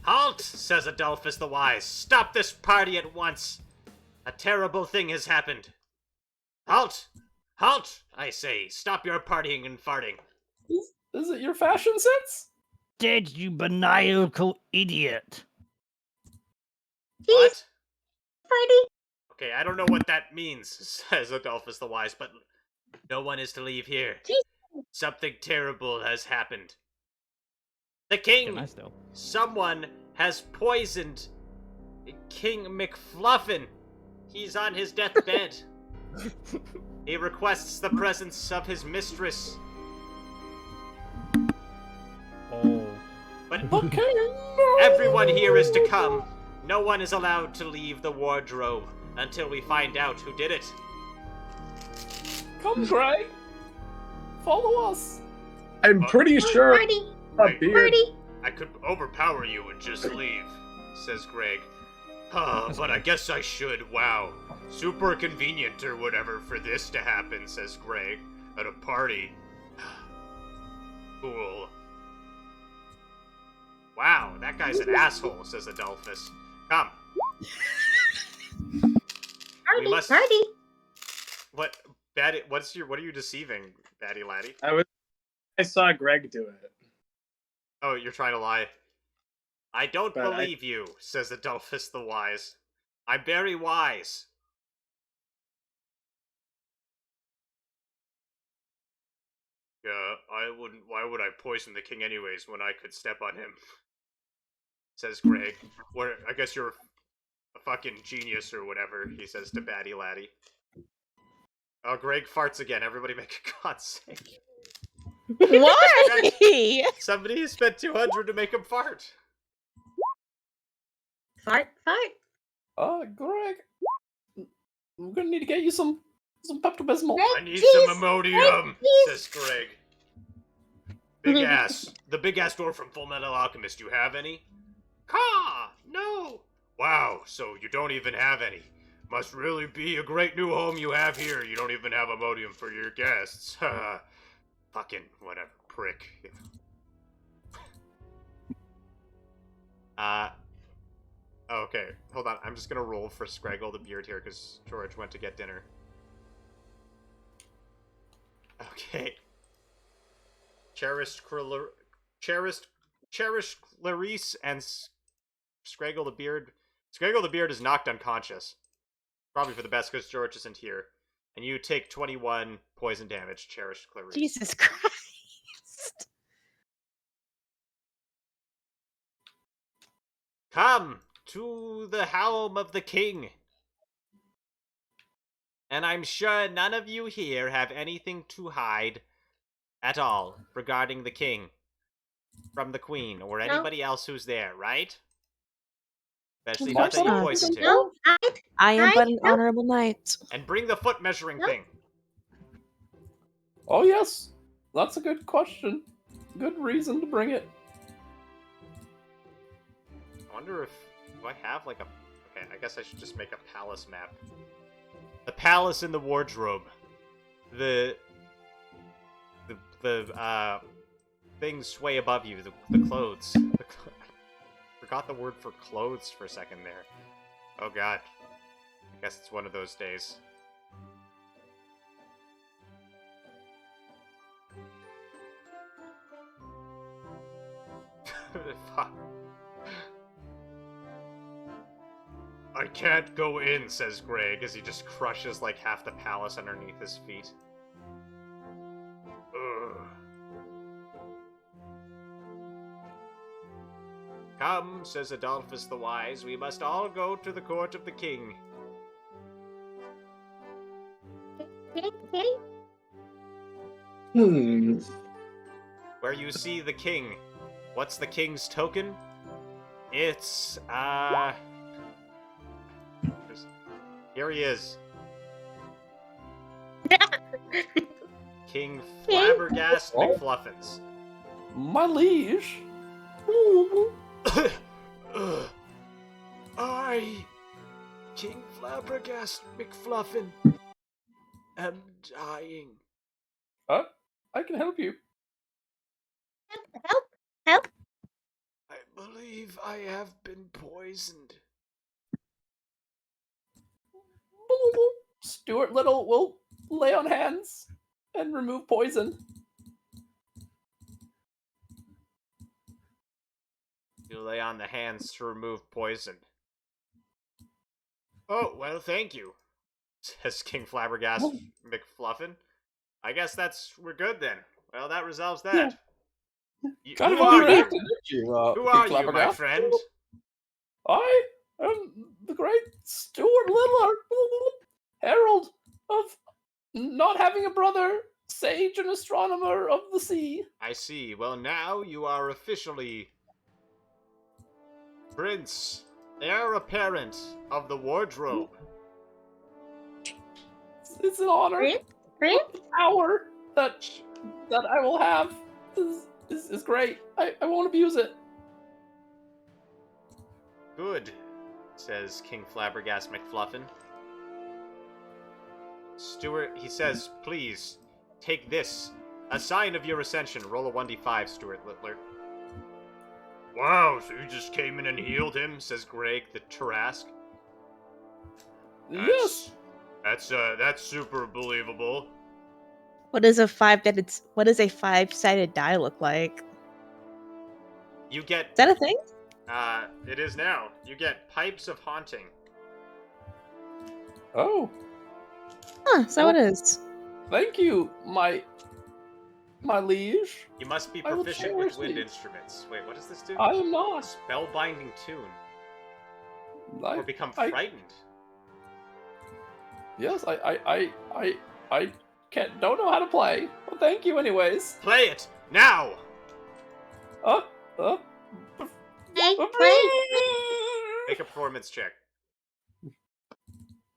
Halt, says Adolphus the Wise. Stop this party at once. A terrible thing has happened. Halt! Halt, I say. Stop your partying and farting. Is it your fashion sense? Dead, you maniacal idiot. What? Party. Okay, I don't know what that means, says Adolphus the Wise, but no one is to leave here. Something terrible has happened. The Okay, king! nice though. Someone has poisoned King McFluffin. He's on his deathbed. He requests the presence of his mistress. Oh. But everyone here is to come. No one is allowed to leave the wardrobe until we find out who did it. Come, Greg. Follow us. I'm pretty sure Party, a beard. party. I could overpower you and just leave, says Greg. But I guess I should. Wow. Super convenient or whatever for this to happen, says Greg. At a party. Cool. Wow, that guy's an asshole, says Adolphus. Come. Party, must- party. What, Batty? What are you deceiving, Batty Laddie? I saw Greg do it. Oh, you're trying to lie. I don't But believe you, says Adolphus the Wise. I'm very wise. Yeah, I wouldn't. Why would I poison the king anyways when I could step on him? Says Greg. I guess you're a fucking genius or whatever, he says to Batty Laddie. Oh, Greg farts again. Everybody make a con save. Why? Somebody spent 200 to make him fart. Fart, fart. Greg. We're gonna need to get you some Pepto-Bismol. I need some Imodium, says Greg. Big ass. The big ass door from Full Metal Alchemist. You have any? Caw! No! Wow, so you don't even have any. Must really be a great new home you have here. You don't even have Imodium for your guests. Fucking whatever, prick. Okay, hold on. I'm just gonna roll for Scraggle the Beard here because George went to get dinner. Okay. Cherished Clarice and Scraggle the Beard. Scraggle the Beard is knocked unconscious. Probably for the best because George isn't here. And you take 21 poison damage, Cherished Clarice. Jesus Christ. Come to the helm of the king. And I'm sure none of you here have anything to hide at all regarding the king from the queen or anybody else who's there, right? Especially Of not course that you not. poisoned him. No, I am Right? but an No. honorable knight. And bring the foot measuring No. thing. Oh yes, that's a good question. Good reason to bring it. I wonder if... Do I have like a... Okay, I guess I should just make a palace map. The palace in the wardrobe. The things sway above you. The clothes. Forgot the word for clothes for a second there. Oh god. I guess it's one of those days. Fuck. I can't go in, says Greg, as he just crushes like half the palace underneath his feet. Ugh. Come, says Adolphus the Wise, we must all go to the court of the king. Where you see the king. What's the king's token? It's, here he is. King Flabbergast McFluffins. My liege. I, King Flabbergast McFluffin, am dying. I can help you. Help. I believe I have been poisoned. Stuart Little will lay on hands and remove poison. You lay on the hands to remove poison. Oh, well, thank you, says King Flabbergast McFluffin. I guess we're good then. Well, that resolves that. Kind Who of are you? underacted, didn't you? Who King are you, my Flabbergasted? friend? I am the great Stuart Littler, herald of not having a brother, sage and astronomer of the sea. I see. Well, now you are officially Prince, heir apparent of the wardrobe. It's an honor. Prince? The power that I will have is great. I won't abuse it. Good, says King Flabbergast McFluffin. Stuart, he says, please, take this. A sign of your ascension. Roll a 1d5, Stuart Littler. Wow, so you just came in and healed him, says Greg the Tarrasque. Yes. That's super believable. What does a five-sided die look like? You get, Is that a thing? it is now. You get Pipes of Haunting. Oh, Huh, so it is. thank you, my liege. You must be I will proficient with cherish wind these. instruments. Wait, what does this do? I am not. Spellbinding tune. Or become I- frightened. Yes, I don't know how to play. Well, thank you anyways. Play it now. Hey, Make a performance check.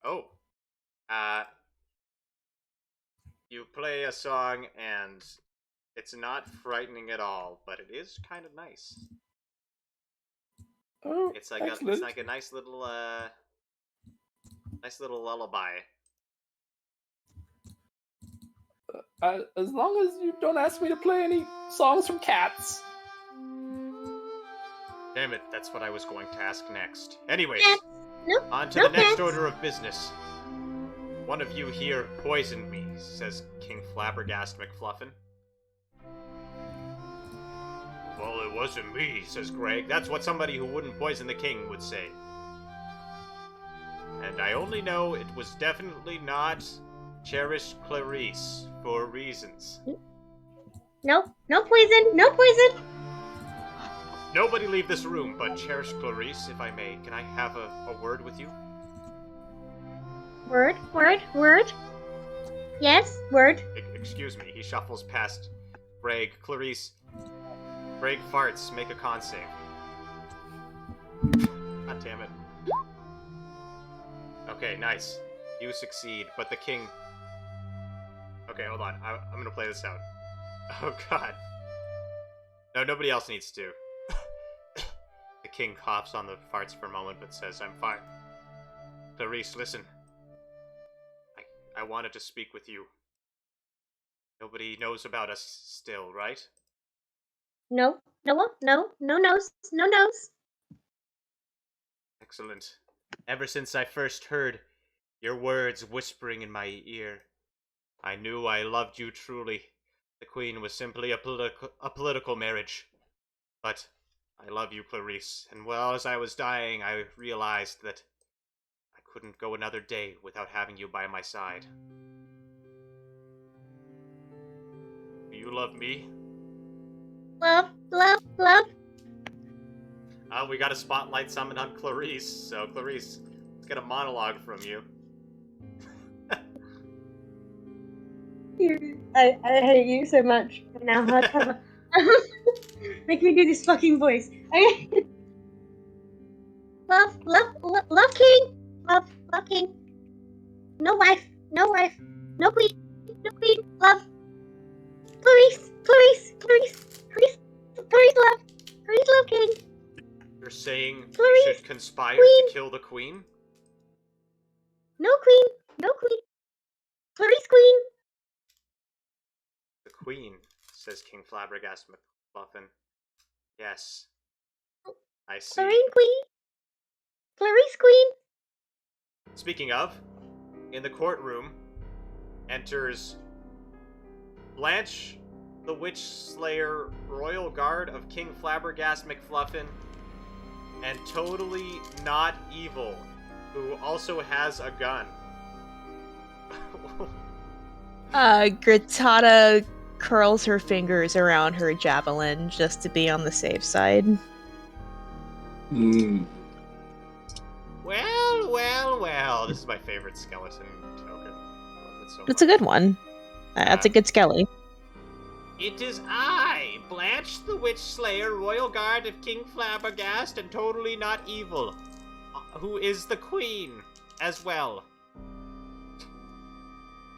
Oh. You play a song and it's not frightening at all, but it is kind of nice. Oh, It's like excellent. a nice little lullaby. As long as you don't ask me to play any songs from Cats. Damn it, that's what I was going to ask next. Anyways, Nope. on to no the next cats. order of business. One of you here poisoned me, says King Flabbergast McFluffin. Well, it wasn't me, says Greg. That's what somebody who wouldn't poison the king would say. And I only know it was definitely not Cherished Clarice, for reasons. No poison, no poison. Nobody leave this room but Cherished Clarice, if I may. Can I have a word with you? Word. Yes, word. Excuse me, he shuffles past Greg. Clarice. Greg farts, make a con save. God damn it. Okay, nice. You succeed, but the king... Okay, hold on. I'm gonna play this out. Oh god. No, nobody else needs to. The king coughs on the farts for a moment, but says, I'm fine. Clarice, listen. I wanted to speak with you. Nobody knows about us still, right? No nose. Excellent. Ever since I first heard your words whispering in my ear, I knew I loved you truly. The queen was simply a political marriage. But I love you, Clarice, and well, as I was dying, I realized that I couldn't go another day without having you by my side. Do you love me? Love. We got a spotlight summon on Clarice, so Clarice, let's get a monologue from you. I hate you so much. Now hardcover. Make me do this fucking voice. Okay. Love king. Love king. No wife. No queen. Love. Clarice love. Clarice love king. You're saying we Clarice, should conspire queen. to kill the queen? No queen. Clarice queen. The queen, says King Flabbergast McFluffin. Yes. I see. Clarice queen. Speaking of, in the courtroom enters Blanche, the Witch Slayer, Royal Guard of King Flabbergast McFluffin, and totally not evil, who also has a gun. Grittata curls her fingers around her javelin just to be on the safe side. Well. This is my favorite skeleton token. It's a good one. That's a good skelly. It is I, Blanche the Witch Slayer, Royal Guard of King Flabbergast, and totally not evil, who is the queen as well.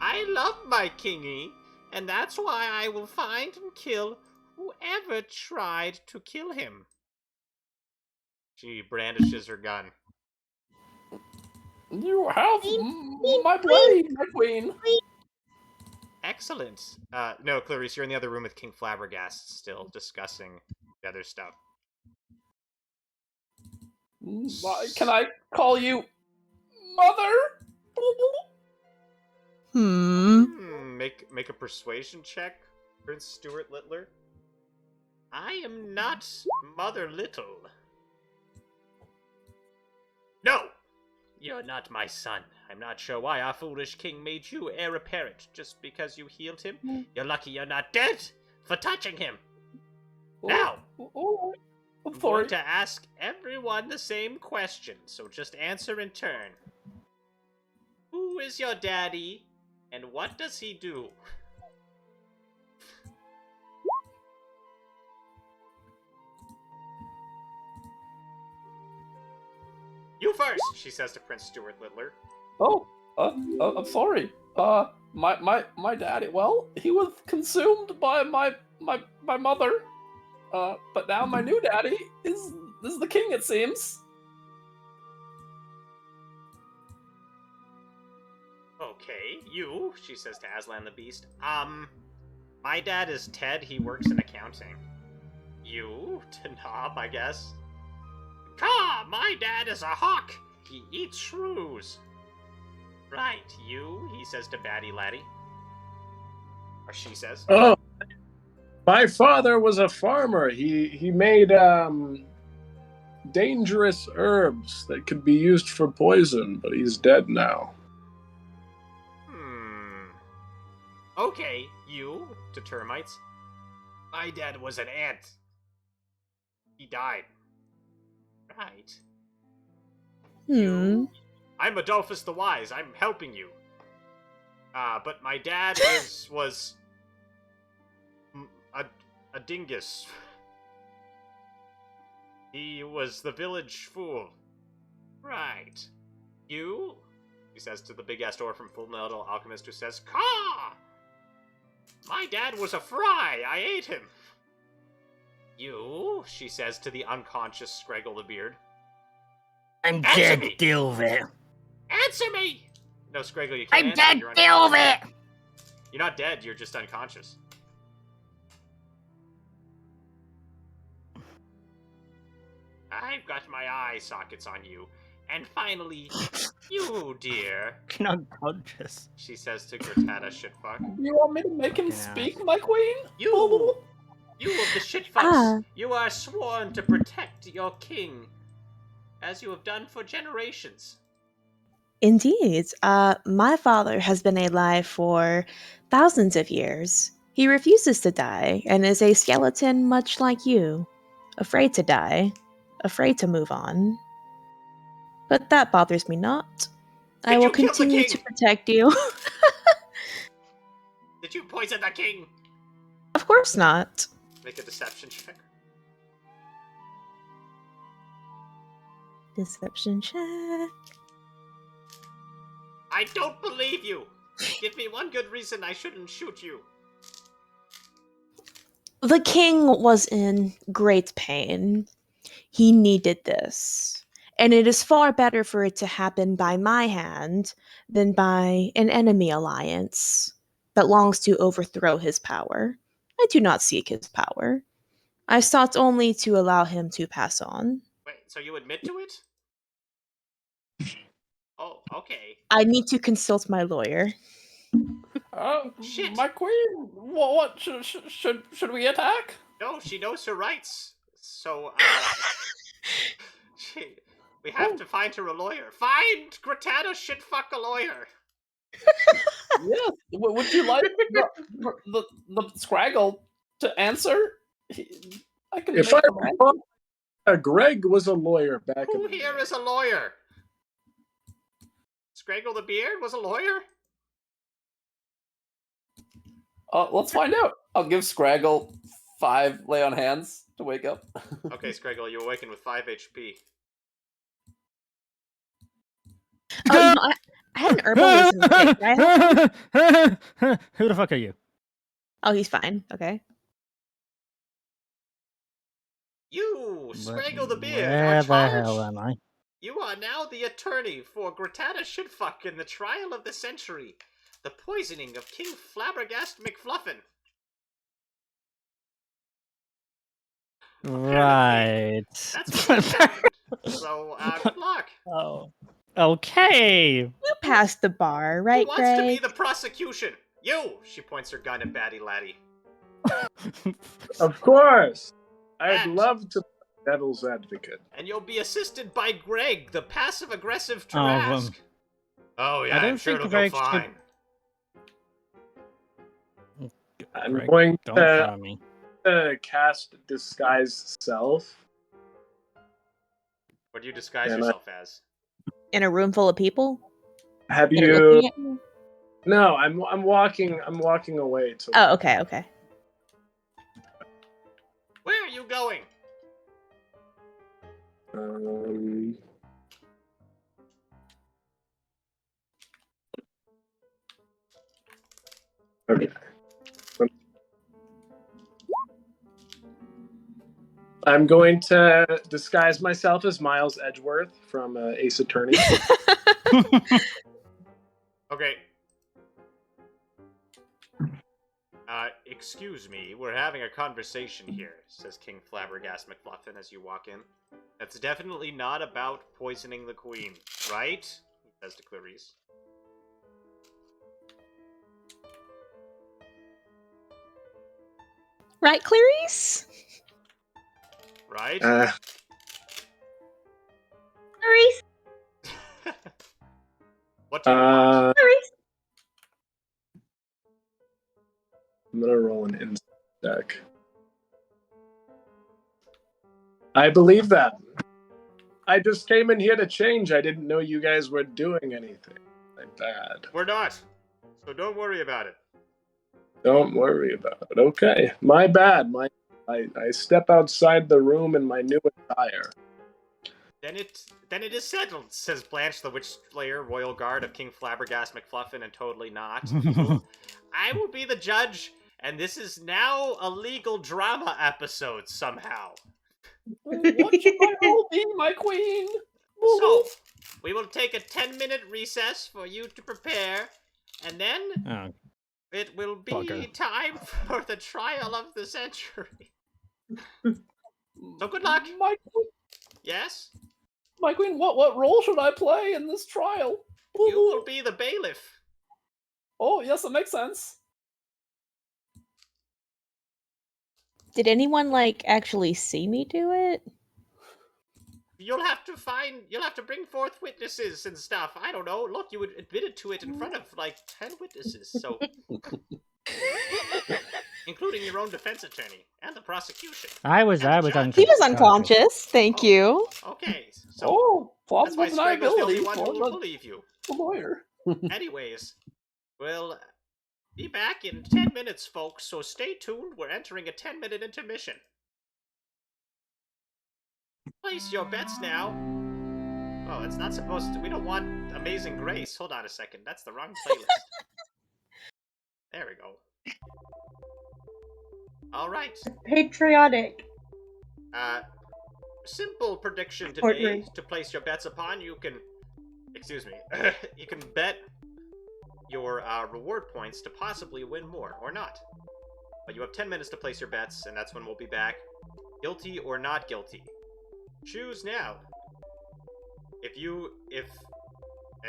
I love my kingy, and that's why I will find and kill whoever tried to kill him. She brandishes her gun. You have my blade, my queen. Excellent. No, Clarice, you're in the other room with King Flabbergast, still discussing the other stuff. Can I call you Mother? Make a persuasion check, Prince Stuart Littler. I am not Mother Little. No! You're not my son. I'm not sure why our foolish king made you heir apparent. Just because you healed him? You're lucky you're not dead for touching him. Now! I'm going to ask everyone the same question, so just answer in turn. Who is your daddy, and what does he do? You first, she says to Prince Stuart Littler. I'm sorry. My daddy. Well, he was consumed by my mother. But now my new daddy is the king, it seems. Okay, you, she says to Aslan the Beast. My dad is Ted, he works in accounting. You, to Knob, I guess. Caw, my dad is a hawk. He eats shrews. Right, you, he says to Batty Laddie. Or she says. Oh, my father was a farmer. He made dangerous herbs that could be used for poison, but he's dead now. Okay, you, to termites. My dad was an ant. He died. Right. You, I'm Adolphus the Wise. I'm helping you. But my dad was a dingus. He was the village fool. Right. You, he says to the big-ass door from Full Metal Alchemist, who says, Caw! My dad was a fry. I ate him. You, she says to the unconscious Scraggle the Beard. I'm dead, deal with it. Answer me! No, Scraggle, you can't I'm answer. dead, deal with it! You're not dead, you're just unconscious. I've got my eye sockets on you. And finally, you, dear. Unconscious. She says to Gertada Shitfuck. You want me to make him speak, my queen? You of the Shitfucks, you are sworn to protect your king, as you have done for generations. Indeed. My father has been alive for thousands of years. He refuses to die and is a skeleton much like you. Afraid to die. Afraid to move on. But that bothers me not. I will continue to protect you. Did you poison the king? Of course not. Make a deception check. Deception check. I don't believe you! Give me one good reason I shouldn't shoot you. The king was in great pain. He needed this. And it is far better for it to happen by my hand than by an enemy alliance that longs to overthrow his power. I do not seek his power. I sought only to allow him to pass on. Wait, so you admit to it? Oh, okay. I need to consult my lawyer. Shit. My queen. What should we attack? No, she knows her rights. So, we have to find her a lawyer. Find Gratata Shitfuck a lawyer. Yes. Would you like the Scraggle to answer? I can If make I them answer. recall, Greg was a lawyer back in Who the here day. is a lawyer? Scraggle the Beard was a lawyer? Let's find out. I'll give Scraggle 5 lay on hands to wake up. Okay, Scraggle, you awaken with 5 HP. Oh, you know, I had an herbalism kit. Right? Who the fuck are you? Oh, he's fine. Okay. You, Scraggle the Beard, Where are the charged. hell am I? You are now the attorney for Gratana Shitfuck in the trial of the century. The poisoning of King Flabbergast McFluffin. Right. That's what happened. So, good luck. Oh. Okay. You passed the bar, right, Who wants to be Greg? the prosecution? You! She points her gun at Batty Laddie. Of course. I'd And- love to be devil's advocate. And you'll be assisted by Greg, the passive-aggressive Oh, Tarrasque. Oh, yeah, I don't I'm sure think it'll Greg go should- fine. I'm Greg, going Don't to follow me. cast disguise self. What do you disguise And I- yourself as? In a room full of people? Have That are you? looking at you? No, I'm walking. I'm walking away to. Oh, okay. Where are you going? Okay. I'm going to disguise myself as Miles Edgeworth from Ace Attorney. Okay. Excuse me, we're having a conversation here, says King Flabbergast McFluffin as you walk in. That's definitely not about poisoning the queen, right? He says to Clarice. Right, Clarice? Right? Clarice, What do you want? Clarice. I'm gonna roll an insight check. I believe that. I just came in here to change. I didn't know you guys were doing anything. My bad. We're not. So don't worry about it. Don't worry about it. Okay, my bad. I step outside the room in my new attire. Then it is settled, says Blanche, the Witch Slayer, Royal Guard of King Flabbergast McFluffin, and totally not. I will be the judge, and this is now a legal drama episode somehow. What should my role be, my queen? So, we will take a 10-minute recess for you to prepare, and then Oh, it will be bugger. time for the trial of the century. So good luck. Yes? My queen, what role should I play in this trial? You will be the bailiff. Oh, yes, that makes sense. Did anyone, actually see me do it? You'll have to bring forth witnesses and stuff. I don't know. Look, you admitted to it in front of, 10 witnesses, so... including your own defense attorney and the prosecution. I was And the judge. He was unconscious. unconscious. Thank you. Okay, so Oh, that's why plausible Scraggle's the only deniability one who for will believe you. the lawyer. Anyways, we'll be back in 10 minutes, folks, so stay tuned. We're entering a 10-minute intermission. Place your bets now. Oh, it's not supposed to. We don't want Amazing Grace. Hold on a second. That's the wrong playlist. There we go. Alright. Patriotic. Simple prediction today Courtroom. to place your bets upon. You can... Excuse me. You can bet your reward points to possibly win more, or not. But you have 10 minutes to place your bets, and that's when we'll be back. Guilty or not guilty. Choose now.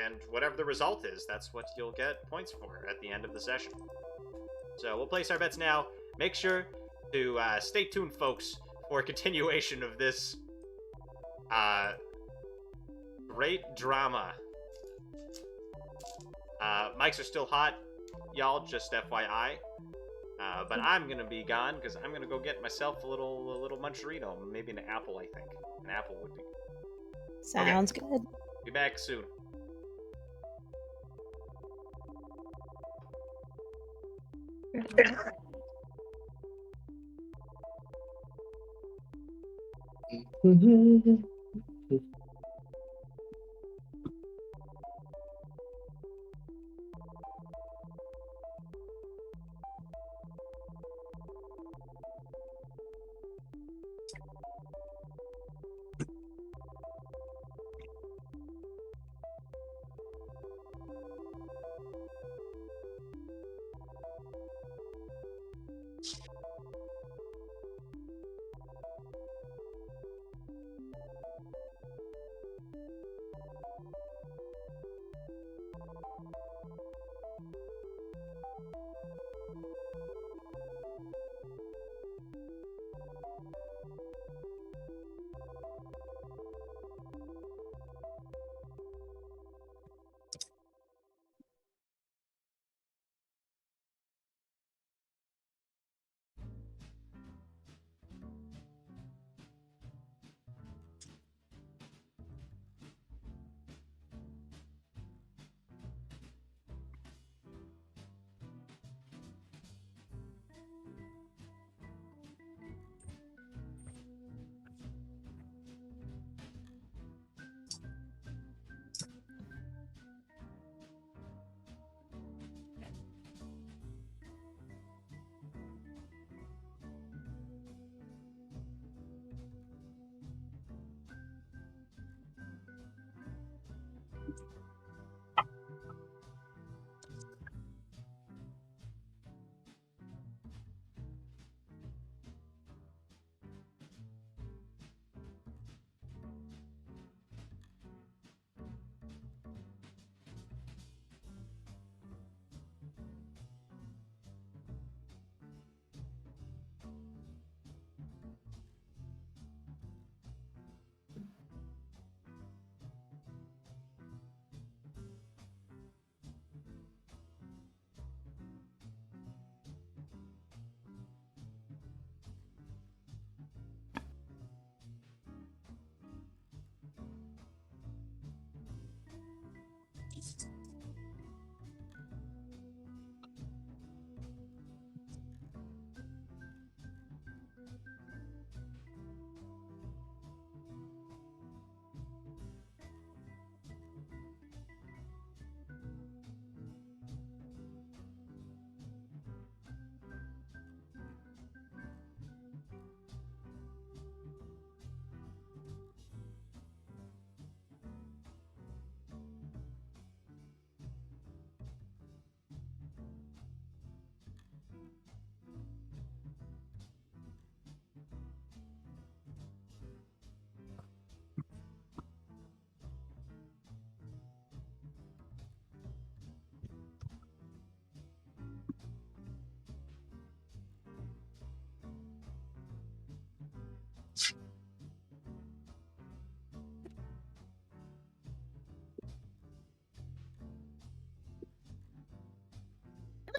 And whatever the result is, that's what you'll get points for at the end of the session. So we'll place our bets now. Make sure to stay tuned, folks, for a continuation of this great drama. Mics are still hot, y'all. Just FYI. But I'm gonna be gone because I'm gonna go get myself a little muncherito, maybe an apple. I think an apple would be. Sounds good. Be back soon.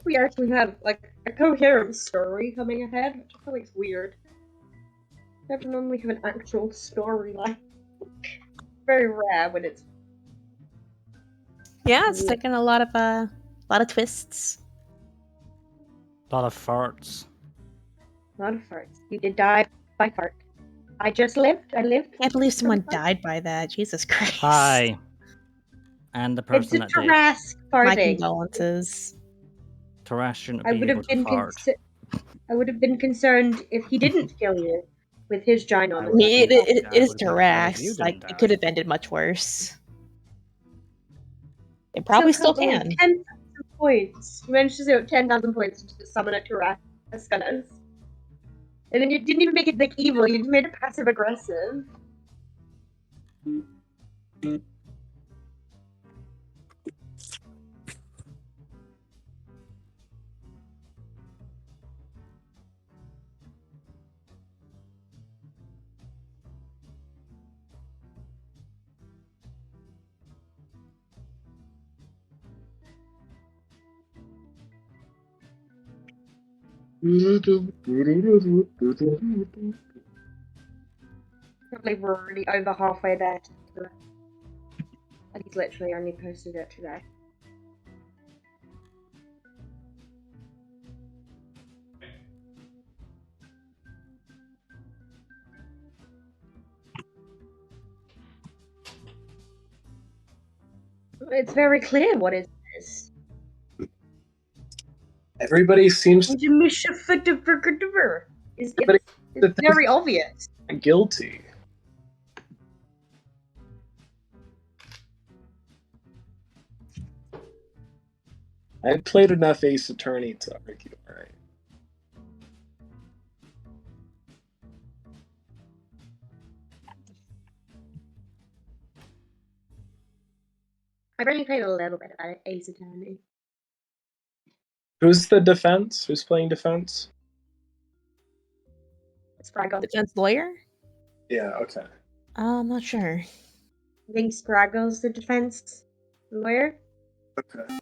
We actually have like a coherent story coming ahead, which I feel like is weird. Never normally have an actual storyline. Very rare when it's Yeah, it's taking a lot of twists. A lot of farts. not a fart. You did die by fart. I just lived. I lived. Can't believe someone from a fart. died by that. Jesus Christ. Hi. And the It's person a that did. Tarrasque My farting. condolences. Tarrasque shouldn't I be would able have to been fart. I would have been concerned if he didn't kill you with his ginormous. I I would mean, be- it I is would be glad if you Tarrasque. Like, didn't it die. could have ended much worse. It probably still can. 10,000 points. You managed to zero 10,000 points to summon a Tarrasque on us. And then you didn't even make it like evil, you just made it passive aggressive. Probably we're already over halfway there. And he's literally only posted it today. It's very clear what it is. Everybody seems to It's Everybody very obvious. be guilty. I've played enough Ace Attorney to argue, alright. I've only played a little bit of Ace Attorney. Who's the defense? Who's playing defense? It's Spraggle. Defense lawyer? Yeah, okay. I'm not sure. I think Spraggle's the defense lawyer. Okay.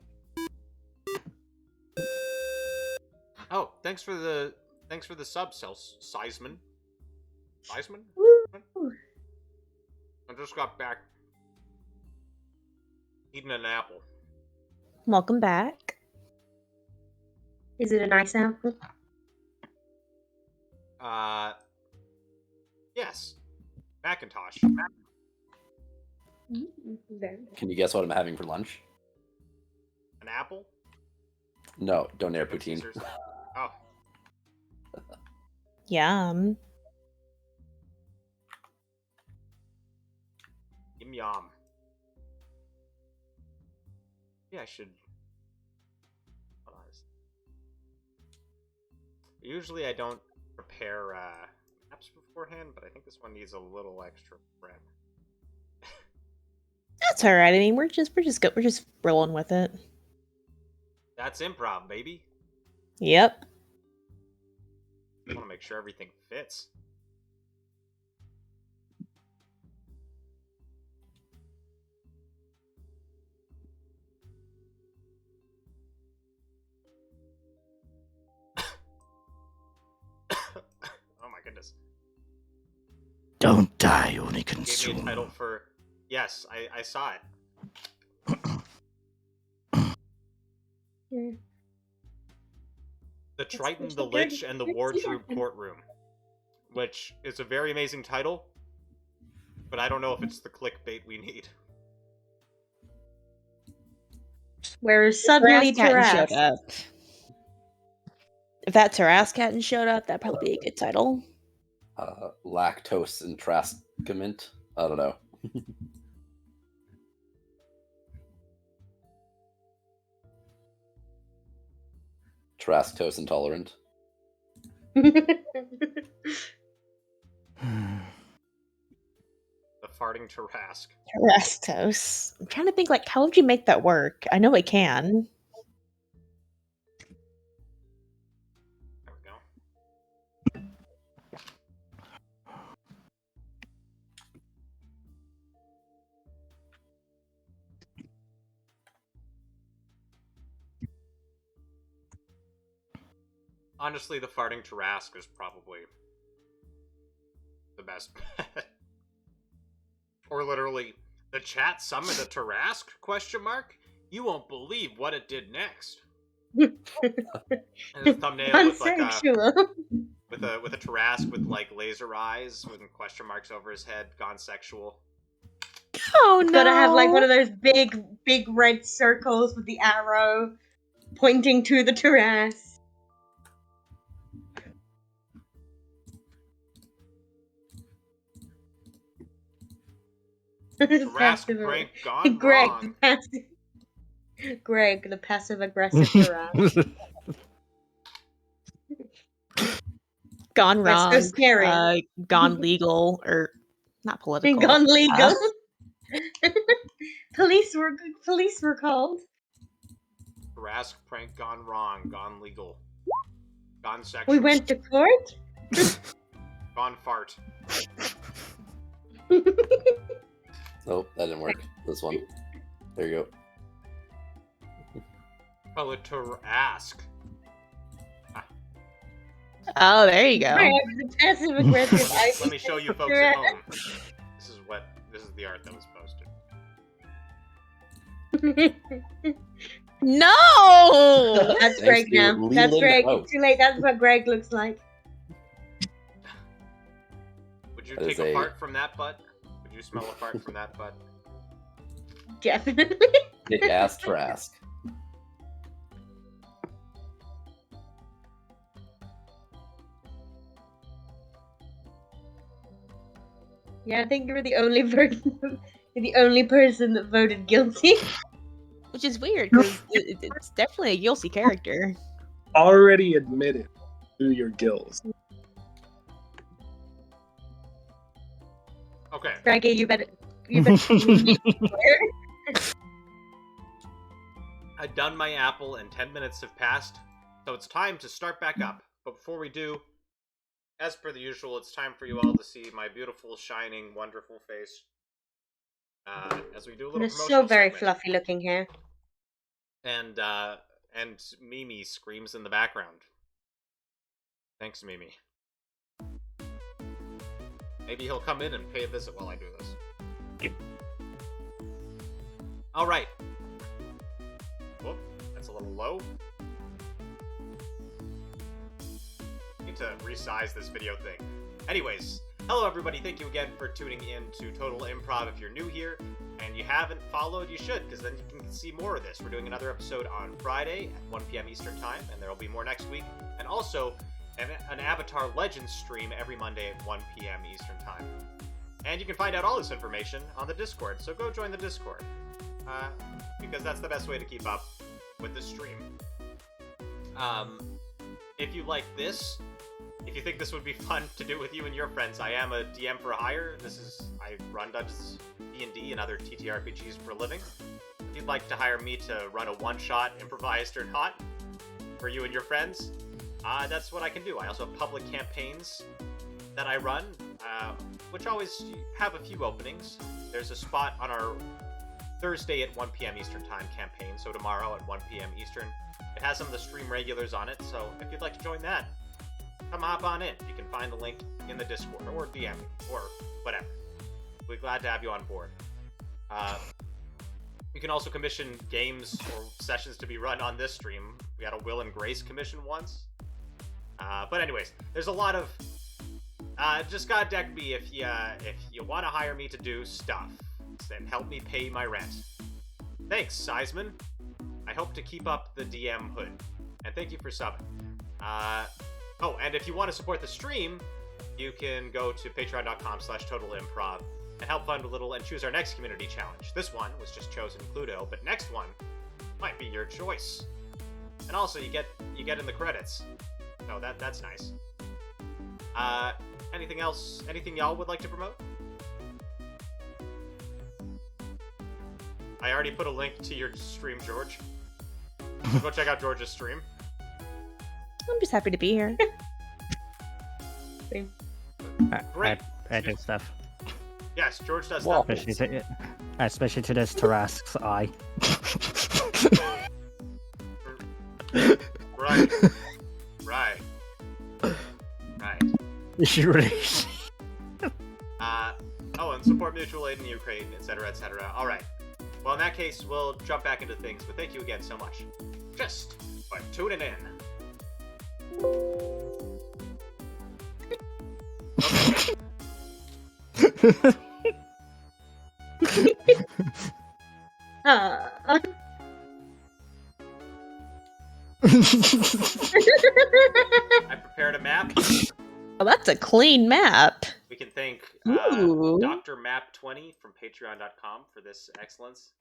Oh, thanks for the sub, Seisman. Seisman? Woo! I just got back eating an apple. Welcome back. Is it a nice apple? Yes. Macintosh. Very Can you guess what I'm having for lunch? An apple? No, donair poutine. Caesars. Oh. Yum. Yum. Yeah, I should. Hold on. Usually I don't prepare maps beforehand, but I think this one needs a little extra prep. That's all right. I mean, we're just rolling with it. That's improv, baby. Yep. I want to make sure everything fits. Oh my goodness. Don't die, only Gave me a consume. title for... Yes, I saw it. Yeah. The Triton, it's the good. Lich, and the It's Wardrobe good. Courtroom. Which is a very amazing title, but I don't know if it's the clickbait we need. Whereas suddenly Tarrasque hadn't showed Tarrasque. up. If that Tarrasque hadn't showed up, that'd probably be a good title. Lactose entrascament? I don't know. Trasctose intolerant. The Farting Tarrasque. Tarrasque. I'm trying to think, like, how would you make that work? I know it can. There we go. Honestly, the Farting Tarrasque is probably the best bet. Or literally, the chat summoned a Tarrasque? Question mark? You won't believe what it did next. And the thumbnail with like a Unsexual. with a Tarrasque with like laser eyes with question marks over his head, gone sexual. Oh It's no! gotta have like one of those big red circles with the arrow pointing to the Tarrasque. Tarrasque prank gone Greg, wrong. Greg, the passive aggressive Tarrasque. Gone That's so wrong. scary. Gone legal, or not political. Gone legal. Police were called. Tarrasque prank gone wrong, gone legal. Gone sexual. We went to court. Gone fart. Oh, that didn't work. This one. There you go. Oh, a Tarrasque. Ah. Oh, there you go. I have the passive aggressive IP. Let me show you folks at home. This is the art that was posted. No! That's Thanks Greg to now. That's Leland Greg. House. Too late. That's what Greg looks like. Would you That take is a a- fart from that butt? Would you smell a fart from that butt? Definitely. Big ass Tarrasque. Yeah, I think you're the only person. You're the only person that voted guilty. Which is weird, because it's definitely a guilty character. Already admitted to your gills. Okay. Frankie, you better. You better. I've done my apple and 10 minutes have passed, so it's time to start back up. But before we do, as per the usual, it's time for you all to see my beautiful, shining, wonderful face. As we do a little You're promotional so very segment. fluffy looking hair. And Mimi screams in the background. Thanks, Mimi. Maybe he'll come in and pay a visit while I do this. Alright. Whoop, that's a little low. Need to resize this video thing. Anyways, hello everybody, thank you again for tuning in to Total Improv. If you're new here and you haven't followed, you should, because then you can see more of this. We're doing another episode on Friday at 1 p.m. Eastern Time, and there will be more next week. And also, an Avatar Legends stream every Monday at 1 p.m. Eastern Time. And you can find out all this information on the Discord, so go join the Discord. Because that's the best way to keep up with the stream. If you like this, if you think this would be fun to do with you and your friends, I am a DM for hire. I run Dungeons, D&D, and other TTRPGs for a living. If you'd like to hire me to run a one-shot, improvised or not, for you and your friends, that's what I can do. I also have public campaigns that I run, which always have a few openings. There's a spot on our Thursday at 1 p.m. Eastern Time campaign, so tomorrow at 1 p.m. Eastern. It has some of the stream regulars on it, so if you'd like to join that, come hop on in. You can find the link in the Discord, or DM me, or whatever. We're glad to have you on board. You can also commission games or sessions to be run on this stream. We had a Will and Grace commission once. But anyways, there's a lot of... just gotta deck me if you want to hire me to do stuff, and help me pay my rent. Thanks, Seisman. I hope to keep up the DM hood. And thank you for subbing. Oh, and if you want to support the stream, you can go to patreon.com/totalimprov and help fund a little and choose our next community challenge. This one was just chosen Cluedo, but next one might be your choice. And also, you get in the credits. So that's nice. Anything else? Anything y'all would like to promote? I already put a link to your stream, George. So go check out George's stream. I'm just happy to be here. Great. I do stuff. Yes, George does Well, that. Especially to this Tarrasque's eye. Right. You really... Oh, and support mutual aid in Ukraine, etc., etc. Alright. Well, in that case, we'll jump back into things, but thank you again so much. Just for tuning in. I prepared a map. Oh, that's a clean map. We can thank Ooh. Dr. Map20 from patreon.com for this excellence.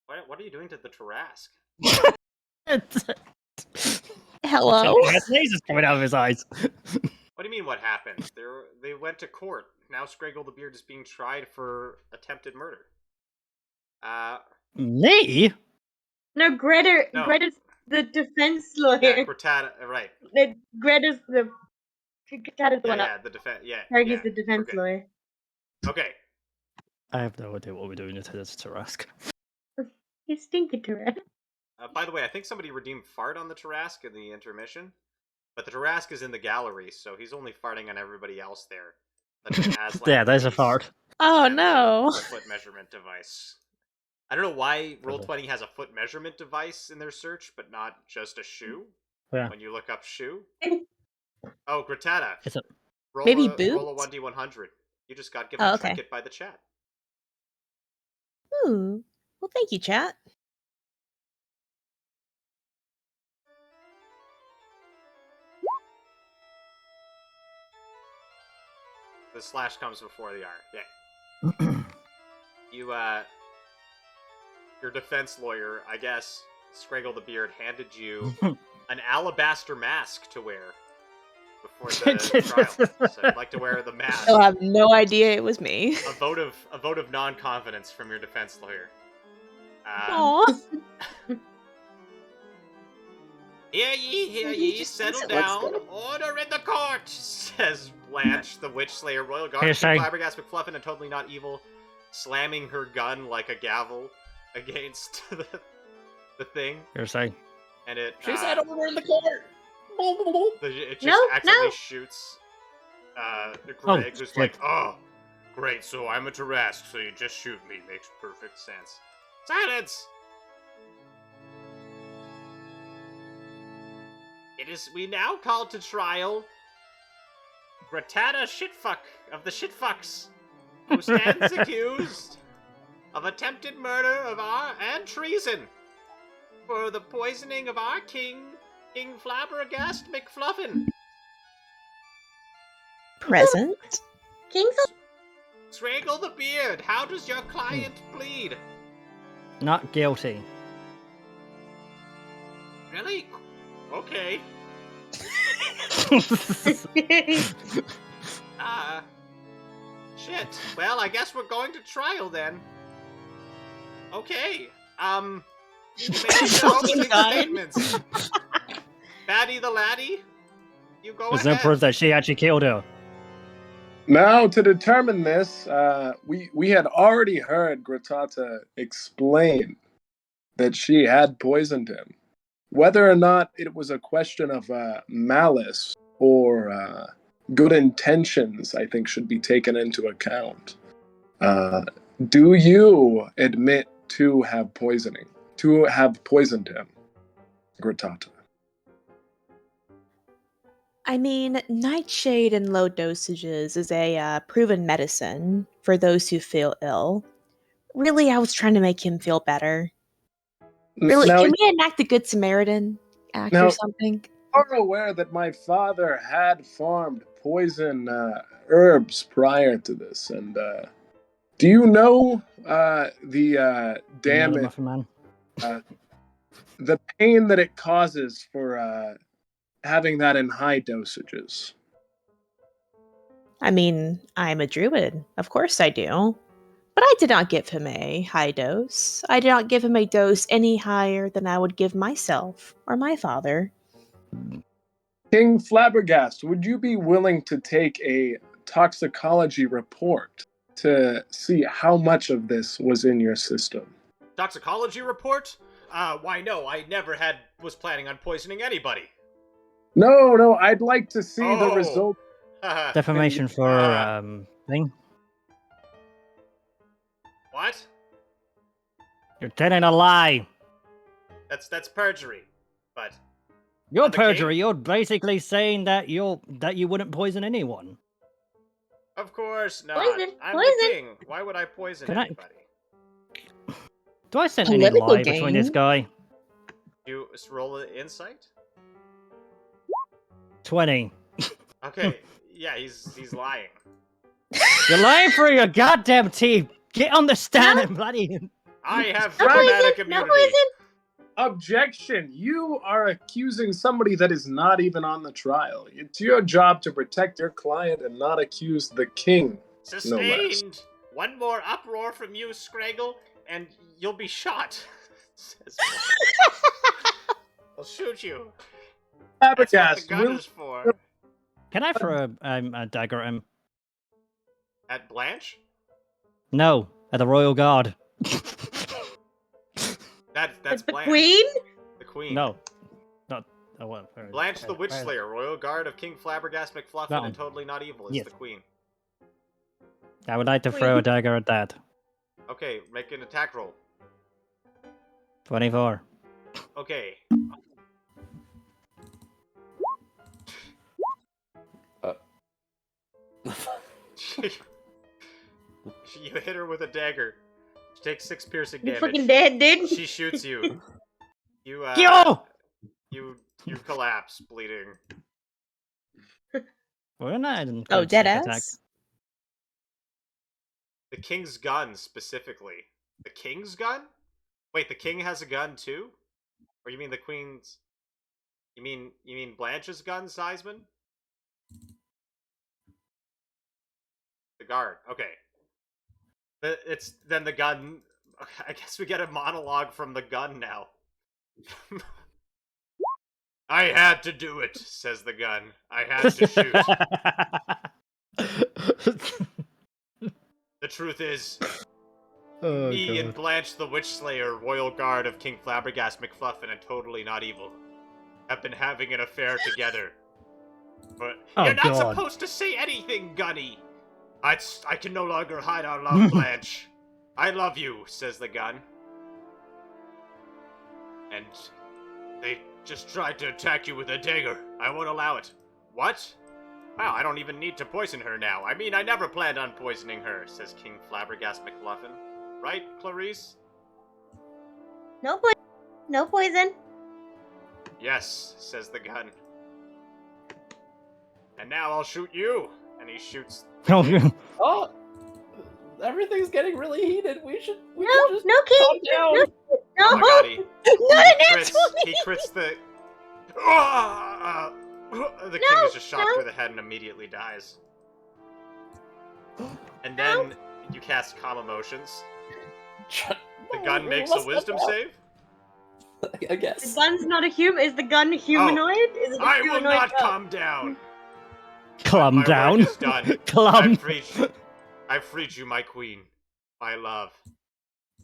What are you doing to the Tarrasque? Hello? He has lasers coming out of his eyes. What do you mean what happened? They went to court. Now Scraggle the Beard is being tried for attempted murder. Me? No, Greta's the defense lawyer. Yeah, Cortana, right. Greta's the one up. Yeah, the defense, yeah. Tarrasque's the defense okay. lawyer. Okay. I have no idea what we're doing to this Tarrasque. You stinky Tarrasque. By the way, I think somebody redeemed fart on the Tarrasque in the intermission, but the Tarrasque is in the gallery, so he's only farting on everybody else there. That has, like, Yeah, there's a knees fart. Oh and no. the foot measurement device. I don't know why Roll20 has a foot measurement device in their search, but not just a shoe. Yeah. When you look up shoe. Oh, Gratata. Is it? Maybe roll a boots? 1d100. You just got given Oh, a okay. trinket by the chat. Ooh. Well, thank you, chat. The slash comes before the R. Yeah. You, your defense lawyer, I guess, Scraggle the Beard, handed you an alabaster mask to wear before the trial. So I'd like to wear the mask. They'll have no idea it was me. A vote of non-confidence from your defense lawyer. Aw. Hear ye, settle Looks down. good. Order in the court, says Blanche, the Witch Slayer, Royal Guard, Here's saying- Flabbergast McFluffin, and Totally Not Evil, slamming her gun like a gavel against the thing, You're saying? and it She said order in the court. it just No, accidentally no. shoots Greg, who's shit. like, oh, great, so I'm a Tarrasque, so you just shoot me. Makes perfect sense. Silence! It is we now call to trial Gratata Shitfuck of the Shitfucks, who stands accused of attempted murder of and treason for the poisoning of our King Flabbergast McFluffin. Present. King's Strangle the Beard, how does your client plead? Not guilty. Really? Okay. Shit. Well, I guess we're going to trial then. Okay. You make your opening statements. Batty the laddie, you go There's no ahead. proof that she actually killed her. Now, to determine this, we had already heard Gratata explain that she had poisoned him. Whether or not it was a question of malice or good intentions, I think should be taken into account. Do you admit to have poisoned him, Gratata? I mean, nightshade in low dosages is a proven medicine for those who feel ill. Really, I was trying to make him feel better. Really, Now, can we enact the Good Samaritan act Now- or something? are aware that my father had farmed poison herbs prior to this, and do you know the Another damage, muffin man. the pain that it causes for having that in high dosages? I mean, I'm a druid. Of course I do. But I did not give him a high dose. I did not give him a dose any higher than I would give myself or my father. King Flabbergast, would you be willing to take a toxicology report to see how much of this was in your system? Toxicology report? Why no, I never was planning on poisoning anybody. No, I'd like to see the Oh. result. Defamation for thing. What? You're telling a lie. That's perjury. But You're On the king? perjury. You're basically saying that you wouldn't poison anyone. of course not. Poison, I'm poison. the king. Why would I poison Can I- anybody? Do I sense any Political lie between this gain? guy? You roll an insight? 20. Okay, yeah, he's lying. You're lying through your goddamn teeth. Get on the stand and bloody. I have No diplomatic poison, no immunity. poison. Objection! You are accusing somebody that is not even on the trial. It's your job to protect your client and not accuse the king. Sustained. One more uproar from you, Scraggle, and you'll be shot. Says Paul. I'll shoot you. That's what the Flabbergast, gun is for. Can I throw a dagger at him? At Blanche? No, at the Royal Guard. That's the Blanche. queen? The queen. No. Not. Oh, well, Blanche the Witch Slayer, Royal Guard of King Flabbergast McFluffin That and one. Totally Not Evil is Yes. the queen. I would like to throw a dagger at that. Okay, make an attack roll. 24. Okay. You hit her with a dagger. She takes 6 piercing You damage. fucking dead, dude. She shoots you. You Yo! you collapse, bleeding. We're not. Oh, dead ass? The king's gun specifically. The king's gun? Wait, the king has a gun too? Or you mean the queen's? You mean Blanche's gun, Seisman? The guard. Okay. It's then the gun. I guess we get a monologue from the gun now. I had to do it, says the gun. I had to shoot. The truth is, me and Blanche the Witch Slayer, Royal Guard of King Flabbergast McFluffin and Totally Not Evil, have been having an affair together. But you're not supposed to say anything, Gunny! I can no longer hide our love, Blanche. I love you, says the gun. And they just tried to attack you with a dagger. I won't allow it. What? Wow, I don't even need to poison her now. I mean, I never planned on poisoning her, says King Flabbergast McFluffin. Right, Clarice? No poison. Yes, says the gun. And now I'll shoot you. And he shoots. Oh, everything's getting really heated. We should just No, King. calm down. No. Oh my god, he Not crits the... The king is just shot through the head and immediately dies. And then you cast Calm Emotions. The gun makes a wisdom save. I guess. The gun's not a human. Is the gun humanoid? Is it a I will humanoid not gun? calm down. Calm My down. work is done. Calm. I've freed you, my queen. My love.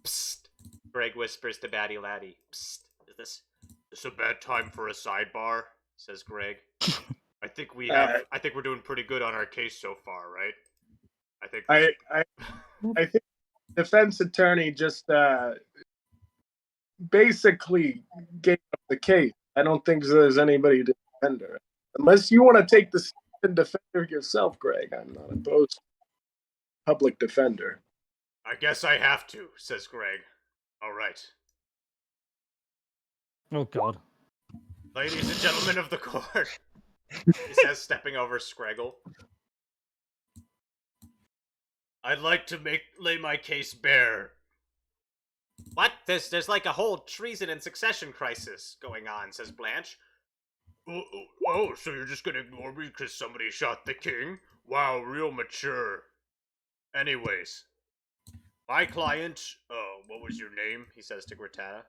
Psst. Greg whispers to Batty Laddie. Psst. Is this a bad time for a sidebar? Says Greg. I think we're doing pretty good on our case so far, right? I think defense attorney just basically gave up the case. I don't think there's anybody to defend her. Unless you want to take the step and defend her yourself, Greg. I'm not opposed to public defender. I guess I have to, says Greg. All right. Oh god. Ladies and gentlemen of the court, he says, stepping over Scraggle. I'd like to lay my case bare. What? There's like a whole treason and succession crisis going on, says Blanche. Oh, so you're just gonna ignore me because somebody shot the king? Wow, real mature. Anyways, my client, what was your name? He says to Grittata.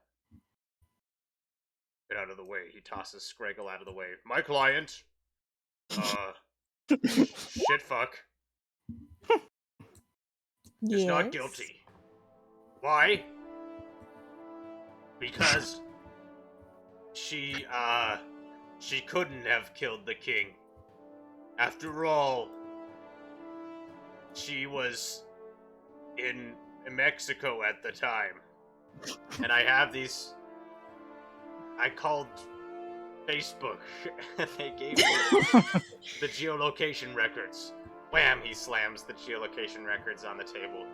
Get out of the way. He tosses Scraggle out of the way. My client, shit fuck, is not guilty. Why? Because she couldn't have killed the king. After all, she was in Mexico at the time. And I have these... I called Facebook, and they gave me the geolocation records. Wham! He slams the geolocation records on the table.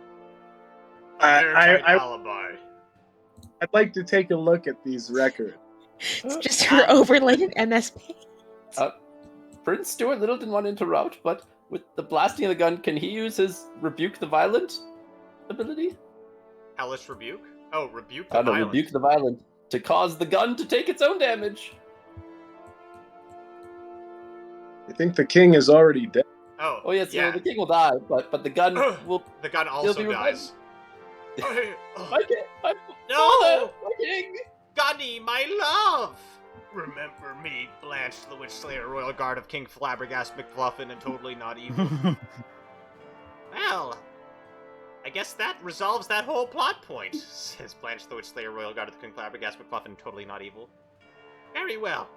Airtight alibi. I'd like to take a look at these records. It's just her overlaid MS Paint. Prince Stuart Little didn't want to interrupt, but with the blasting of the gun, can he use his Rebuke the Violent ability? Hellish Rebuke? Oh, Rebuke the Violent. Rebuke the Violent. To cause the gun to take its own damage. I think the king is already dead. Oh yes, yeah. The king will die, but the gun will. The gun also dies. My king! No! My king! Gunny, my love! Remember me, Blanche the Witch Slayer, Royal Guard of King Flabbergast McFluffin, and Totally Not Evil. Well, I guess that resolves that whole plot point, says Blanche the Witchslayer, Royal Guard of the Conclave, Gasp McCluffin, totally not evil. Very well.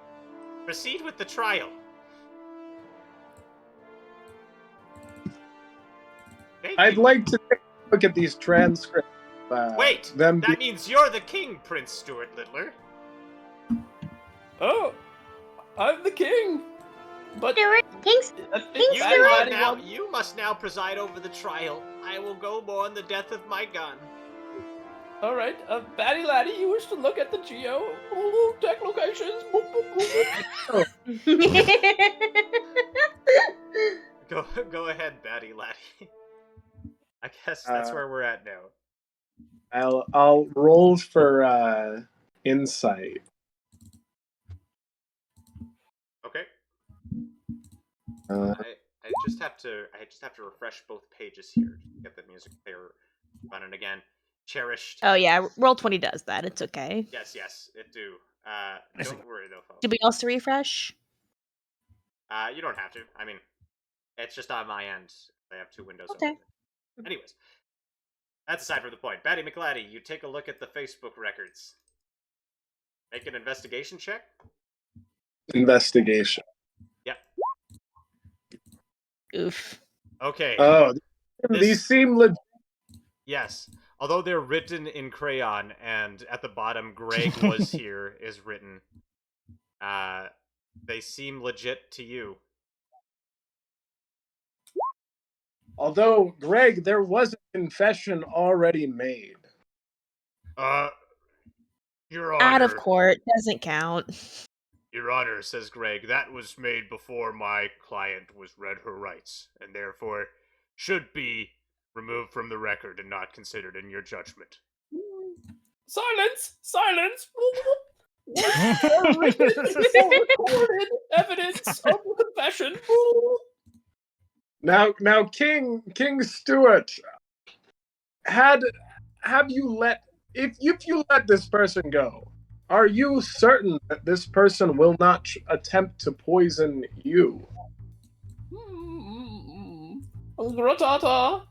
Proceed with the trial. I'd like to take a look at these transcripts. Wait! That means you're the king, Prince Stuart Littler. Oh, I'm the king. But Stuart, King's You must now preside over the trial. I will go mourn the death of my gun. All right, Batty Laddie, you wish to look at the geo tech locations? Go ahead, Batty Laddie. I guess that's where we're at now. I'll roll for insight. Okay. I just have to refresh both pages here to get the music player running again. Cherished. Oh yeah, Roll20 does that. It's okay. Yes, it do. Don't worry though, folks. Did we also refresh? You don't have to. I mean, it's just on my end. I have 2 windows Okay. open. Anyways, that's aside from the point. Batty McLaddy, you take a look at the Facebook records. Make an investigation check. Investigation. Yep. Oof. Okay. Oh, these seem legit. Yes. Although they're written in crayon, and at the bottom, Greg was here is written. They seem legit to you. Although, Greg, there was a confession already made. Your Honor. Out of court doesn't count. Your Honor, says Greg, that was made before my client was read her rights, and therefore should be removed from the record and not considered in your judgment. Silence! Silence! Recorded evidence of the confession. Now, King Stuart, have you if you let this person go, are you certain that this person will not attempt to poison you? Gratata.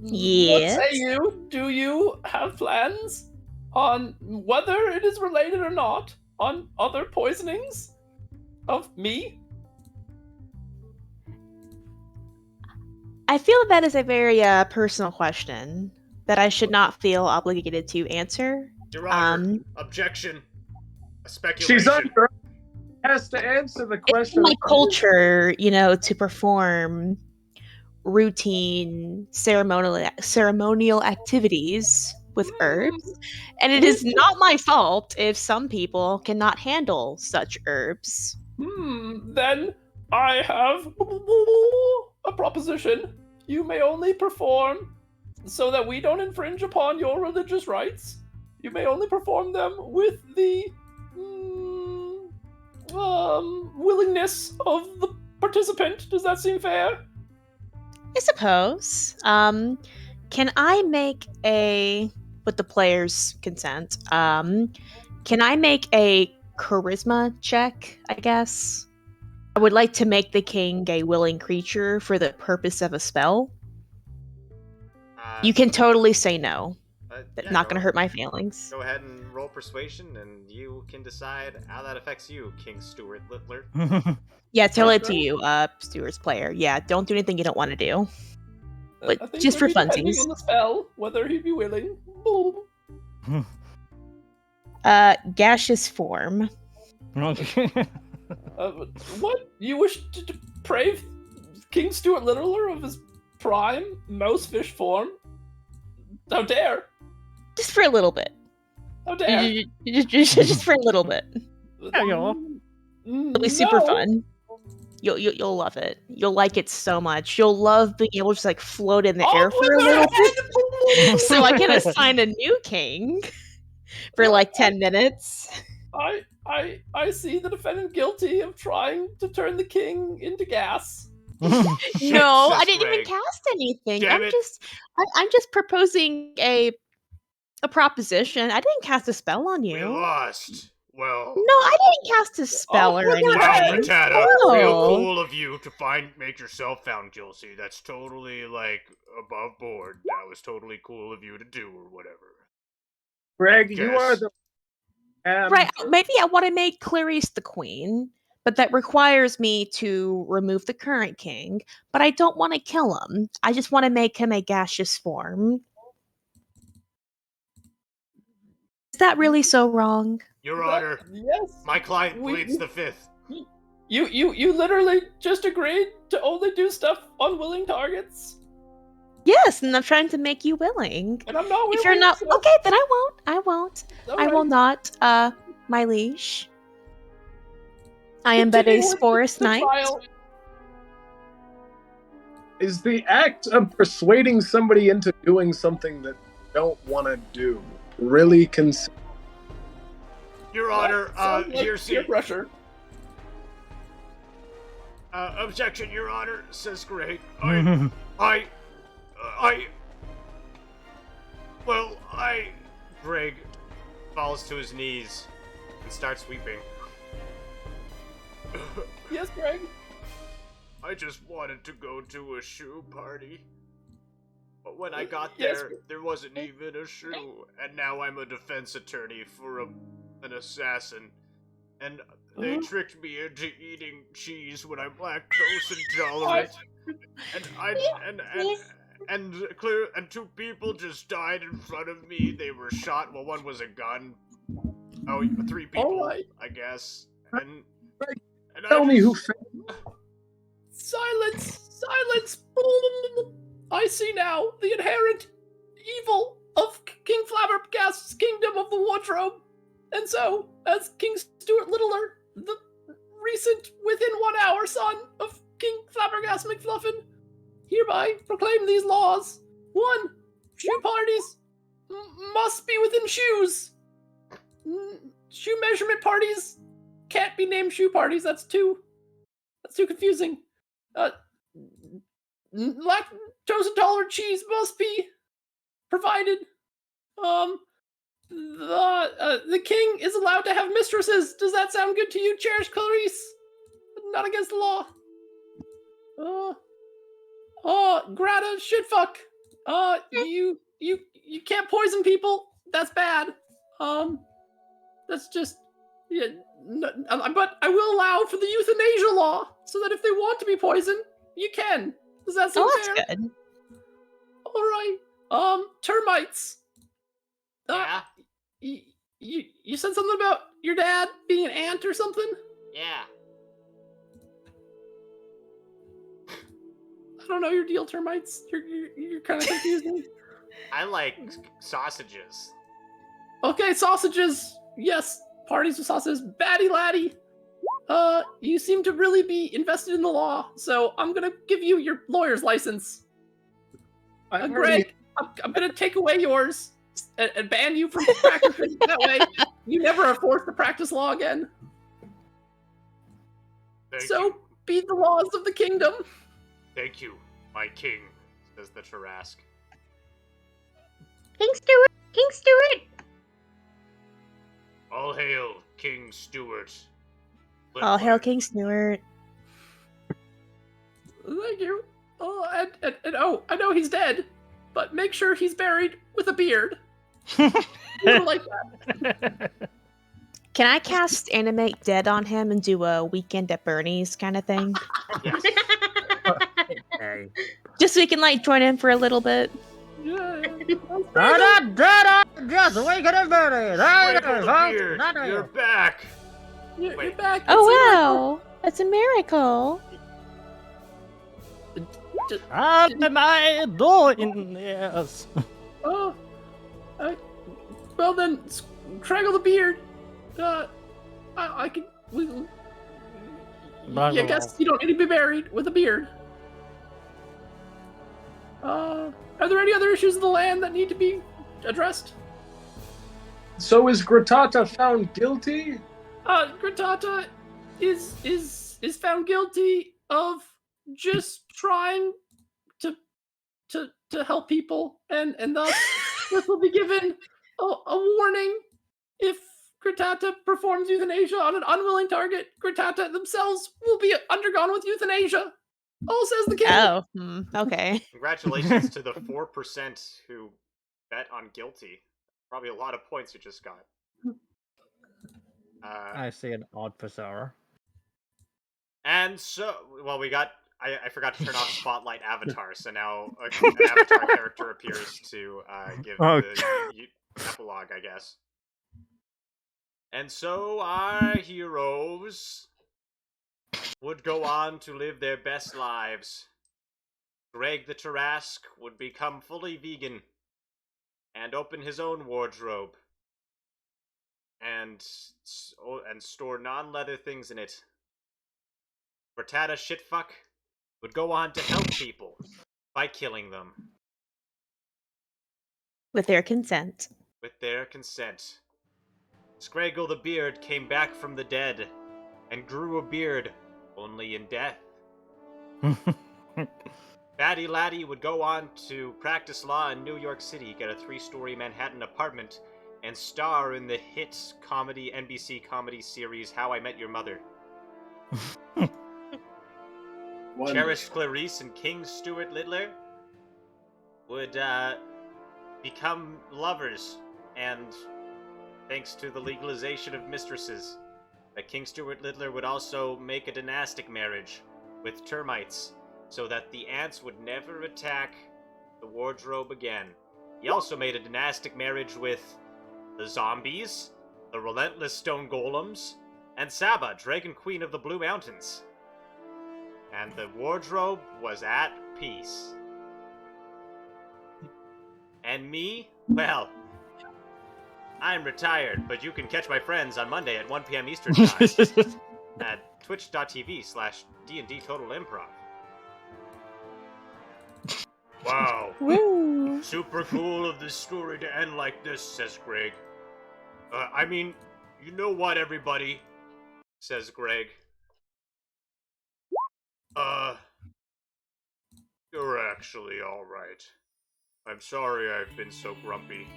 Yes. What say you? Do you have plans on whether it is related or not on other poisonings of me? I feel that is a very personal question that I should not feel obligated to answer. Your Honor, objection. A speculation. She's under. Has to answer the question. It's my culture, to perform routine ceremonial activities with herbs, and it is not my fault if some people cannot handle such herbs. Then I have a proposition. You may only perform, so that we don't infringe upon your religious rights, you may only perform them with the willingness of the participant. Does that seem fair? I suppose. Can I make with the player's consent, can I make a charisma check, I guess? I would like to make the king a willing creature for the purpose of a spell. You can totally say no. That's not going to hurt my feelings. Go ahead and roll persuasion, and you can decide how that affects you, King Stuart Littler. Yeah, tell it to you, Stuart's player. Yeah, don't do anything you don't want to do. But I think just for depending funsies. on the spell, whether he'd be willing. Gaseous form. What? You wish to deprave King Stuart Littler of his prime mouse fish form? How dare! Just for a little bit. How dare! Just for a little bit. Hello. It'll be super fun. You'll love it. You'll like it so much. You'll love being able to just float in the air for a little bit. So I can assign a new king for 10 minutes. I see the defendant guilty of trying to turn the king into gas. No, I didn't even cast anything. Damn I'm just proposing a proposition. I didn't cast a spell on you. We lost. Well, No, I didn't cast a spell or look at anything. that. Achaidh, Oh. real cool of you to make yourself found guilty. That's totally like above board. That was totally cool of you to do or whatever. Greg, you are guess. the Right, maybe I want to make Clarice the queen, but that requires me to remove the current king, but I don't want to kill him. I just want to make him a gaseous form. Is that really so wrong? Your Honor, Yes. my client We- pleads the fifth. You literally just agreed to only do stuff on willing targets, Yes, and I'm trying to make you willing. and I'm not willing. If you're not so- okay, then I won't. I won't. I Alright. will not. My liege. I am but a Continue with sporus the knight. trial. is the act of persuading somebody into doing something that they don't want to do really Your Honor, Sounds like here's peer the pressure. objection. Your Honor, says Greg. Mhm. Greg falls to his knees and starts weeping. Yes, Greg. I just wanted to go to a shoe party. But when I got Yes, there wasn't even a shoe. And now I'm a defense attorney for an assassin. And they tricked me into eating cheese when I'm lactose intolerant. And two people just died in front of me. They were shot. Well, one was a gun. Oh, 3 people, Alright. I guess. And tell me who Silence! Silence! I see now the inherent evil of King Flabbergast's kingdom of the wardrobe. And so, as King Stuart Littler, the recent within 1 hour son of King Flabbergast McFluffin, hereby proclaim these laws. 1. Shoe parties must be within shoes. Shoe measurement parties can't be named shoe parties. That's too confusing. Lactose intolerant cheese must be provided. The king is allowed to have mistresses. Does that sound good to you, Cherished Clarice? Not against the law. Grata shitfuck. You can't poison people. That's bad. That's just yeah. But I will allow for the euthanasia law, so that if they want to be poisoned, you can. Does that seem Oh, fair? that's good. All right. Termites. Yeah? You said something about your dad being an ant or something? Yeah. I don't know your deal, termites. You're kind of confusing. I like sausages. Okay, sausages. Yes, parties with sausages. Batty laddie. You seem to really be invested in the law, so I'm gonna give you your lawyer's license. Greg, I'm gonna take away yours and ban you from practicing. That way, you never are forced to practice law again. Thank So, you. be the laws of the kingdom. Thank you, my king, says the Tarrasque. King Stuart! King Stuart! All hail, King Stuart. All hail King Stuart. Thank you. Oh, and I know he's dead, but make sure he's buried with a beard. You don't like that. Can I cast Animate Dead on him and do a Weekend at Bernie's kind of thing? Yes. Hey. Just so we can like join in for a little bit. Yeah. Just we could have buried. Sprinkle the beard. You're back. You're Wait. back. Oh It's a wow, that's a miracle. Open my door in yes. Oh, well then, strangle the beard. I can. I guess you don't need to be buried with a beard. Are there any other issues of the land that need to be addressed? So is Gratata found guilty? Gratata is found guilty of just trying to help people, and thus this will be given a warning if Gritata performs euthanasia on an unwilling target, Gritata themselves will be undergone with euthanasia. All says the king. Oh, okay. Congratulations to the 4% who bet on guilty. Probably a lot of points you just got. I see an odd bizarre. And so, well, we got. I forgot to turn off Spotlight Avatar, so now an Avatar character appears to give the epilogue, I guess. And so our heroes would go on to live their best lives. Greg the Tarrasque would become fully vegan and open his own wardrobe and store non-leather things in it. Gritata Shitfuck would go on to help people by killing them. With their consent. With their consent. Scraggle the Beard came back from the dead and grew a beard only in death. Batty Laddie would go on to practice law in New York City, get a 3-story Manhattan apartment, and star in the hit NBC comedy series How I Met Your Mother. Cherished Clarice and King Stuart Littler would become lovers, and thanks to the legalization of mistresses, King Stuart Littler would also make a dynastic marriage with termites so that the ants would never attack the wardrobe again. He also made a dynastic marriage with the zombies, the relentless stone golems, and Saba, Dragon Queen of the Blue Mountains. And the wardrobe was at peace. And me? Well, I'm retired, but you can catch my friends on Monday at 1 p.m. Eastern Time at twitch.tv/D&D Total Improv. Wow. Woo. Super cool of this story to end like this, says Greg. I mean, you know what, everybody, says Greg. You're actually alright. I'm sorry I've been so grumpy.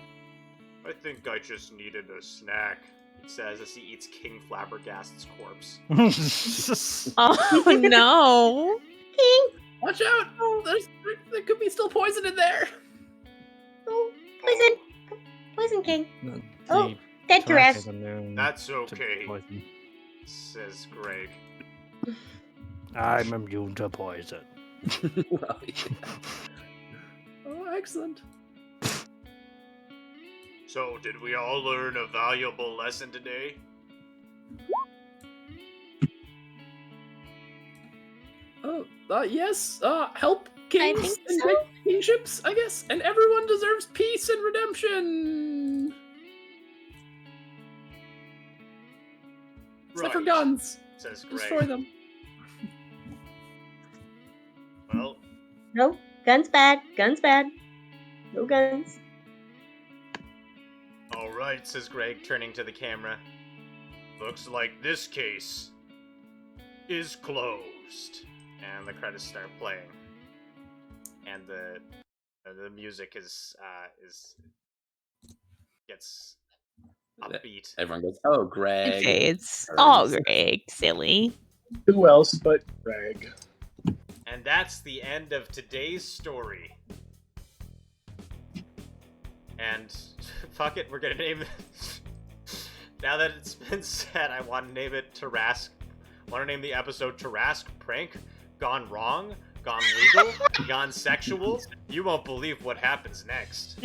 I think I just needed a snack, he says as he eats King Flabbergast's corpse. Oh no! King! Watch out! There could be still poison in there. Oh, poison! Poison King. Oh, dead Tarrasque. That's okay, says Greg. I'm immune to poison. Well, yeah. Oh, excellent. So, did we all learn a valuable lesson today? Oh, yes. Help kings think and so. take kingships, I guess. And everyone deserves peace and redemption. Except for guns. Says Greg. Destroy them. Well, No, guns bad. Guns bad. No guns. alright, says Greg, turning to the camera. Looks like this case is closed. And the credits start playing. And the music gets upbeat. Everyone goes, "Oh, Greg." It fades. Or- Oh, Greg, silly. Who else but Greg? And that's the end of today's story. And fuck it, we're gonna name it. Now that it's been said, I want to name it Tarrasque. I want to name the episode Tarrasque Prank Gone Wrong, Gone Legal, Gone Sexual. You won't believe what happens next.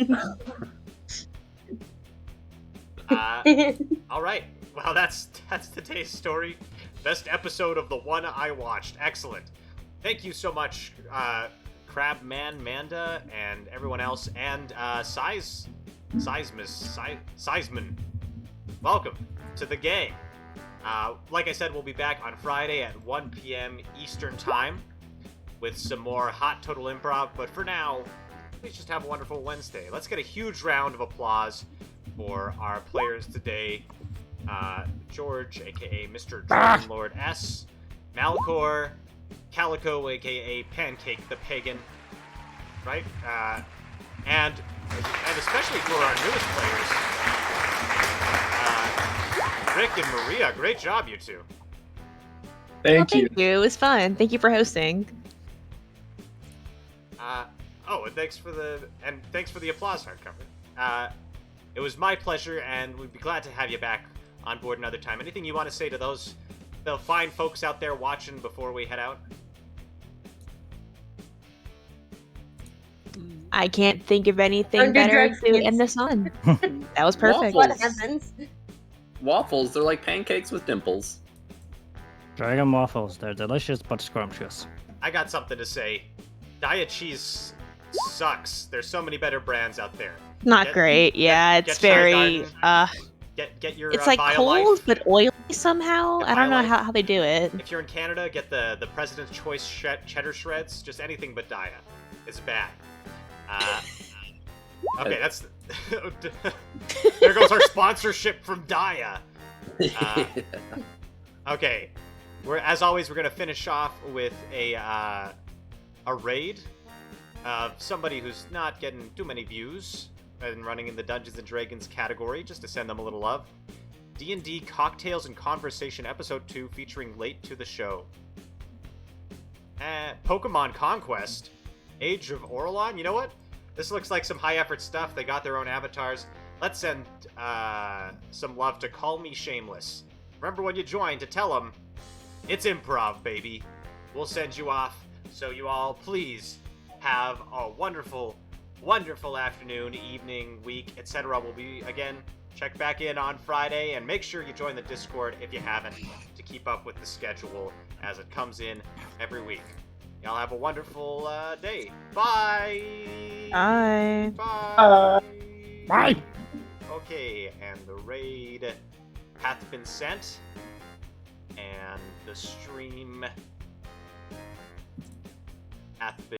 Alright, well that's today's story. Best episode of the one I watched. Excellent. Thank you so much, Crabman, Manda, and everyone else, and Seisman. Welcome to the gang. Like I said, we'll be back on Friday at 1 p.m. Eastern Time with some more hot Total Improv, but for now, let's just have a wonderful Wednesday. Let's get a huge round of applause for our players today. George, aka Mr. Dragon Lord S, Malcor, Calico, aka Pancake the Pagan, right? And especially for our newest players, Rick and Maria, great job, you two. Thank you. Thank you. It was fun. Thank you for hosting. And thanks for the applause, Hardcover. It was my pleasure, and we'd be glad to have you back on board another time. Anything you want to say to the fine folks out there watching before we head out? I can't think of anything Don't do better drugs, to kids. end this on. That was perfect. What happens? Waffles, they're like pancakes with dimples. Dragon waffles, they're delicious but scrumptious. I got something to say. Diet cheese sucks. There's so many better brands out there. Not Get- great. Yeah, get it's very Cheide Get your it's like BioLife. cold but oily somehow. Get I don't know BioLife. how they do it. If you're in Canada, get the President's Choice cheddar shreds. Just anything but Dia. It's bad. Okay, that's there goes our sponsorship from Dia. Okay, as always, we're gonna finish off with a raid of somebody who's not getting too many views and running in the Dungeons and Dragons category, just to send them a little love. D&D Cocktails and Conversation Episode 2 featuring Late to the Show. Pokemon Conquest, Age of Orlon. You know what? This looks like some high-effort stuff. They got their own avatars. Let's send some love to Call Me Shameless. Remember when you join to tell them, it's improv, baby. We'll send you off, so you all please have a wonderful, wonderful afternoon, evening, week, etc. We'll be, again, check back in on Friday, and make sure you join the Discord if you haven't, to keep up with the schedule as it comes in every week. Y'all have a wonderful day. Bye! Bye. Bye! Bye! Okay, and the raid hath been sent, and the stream hath been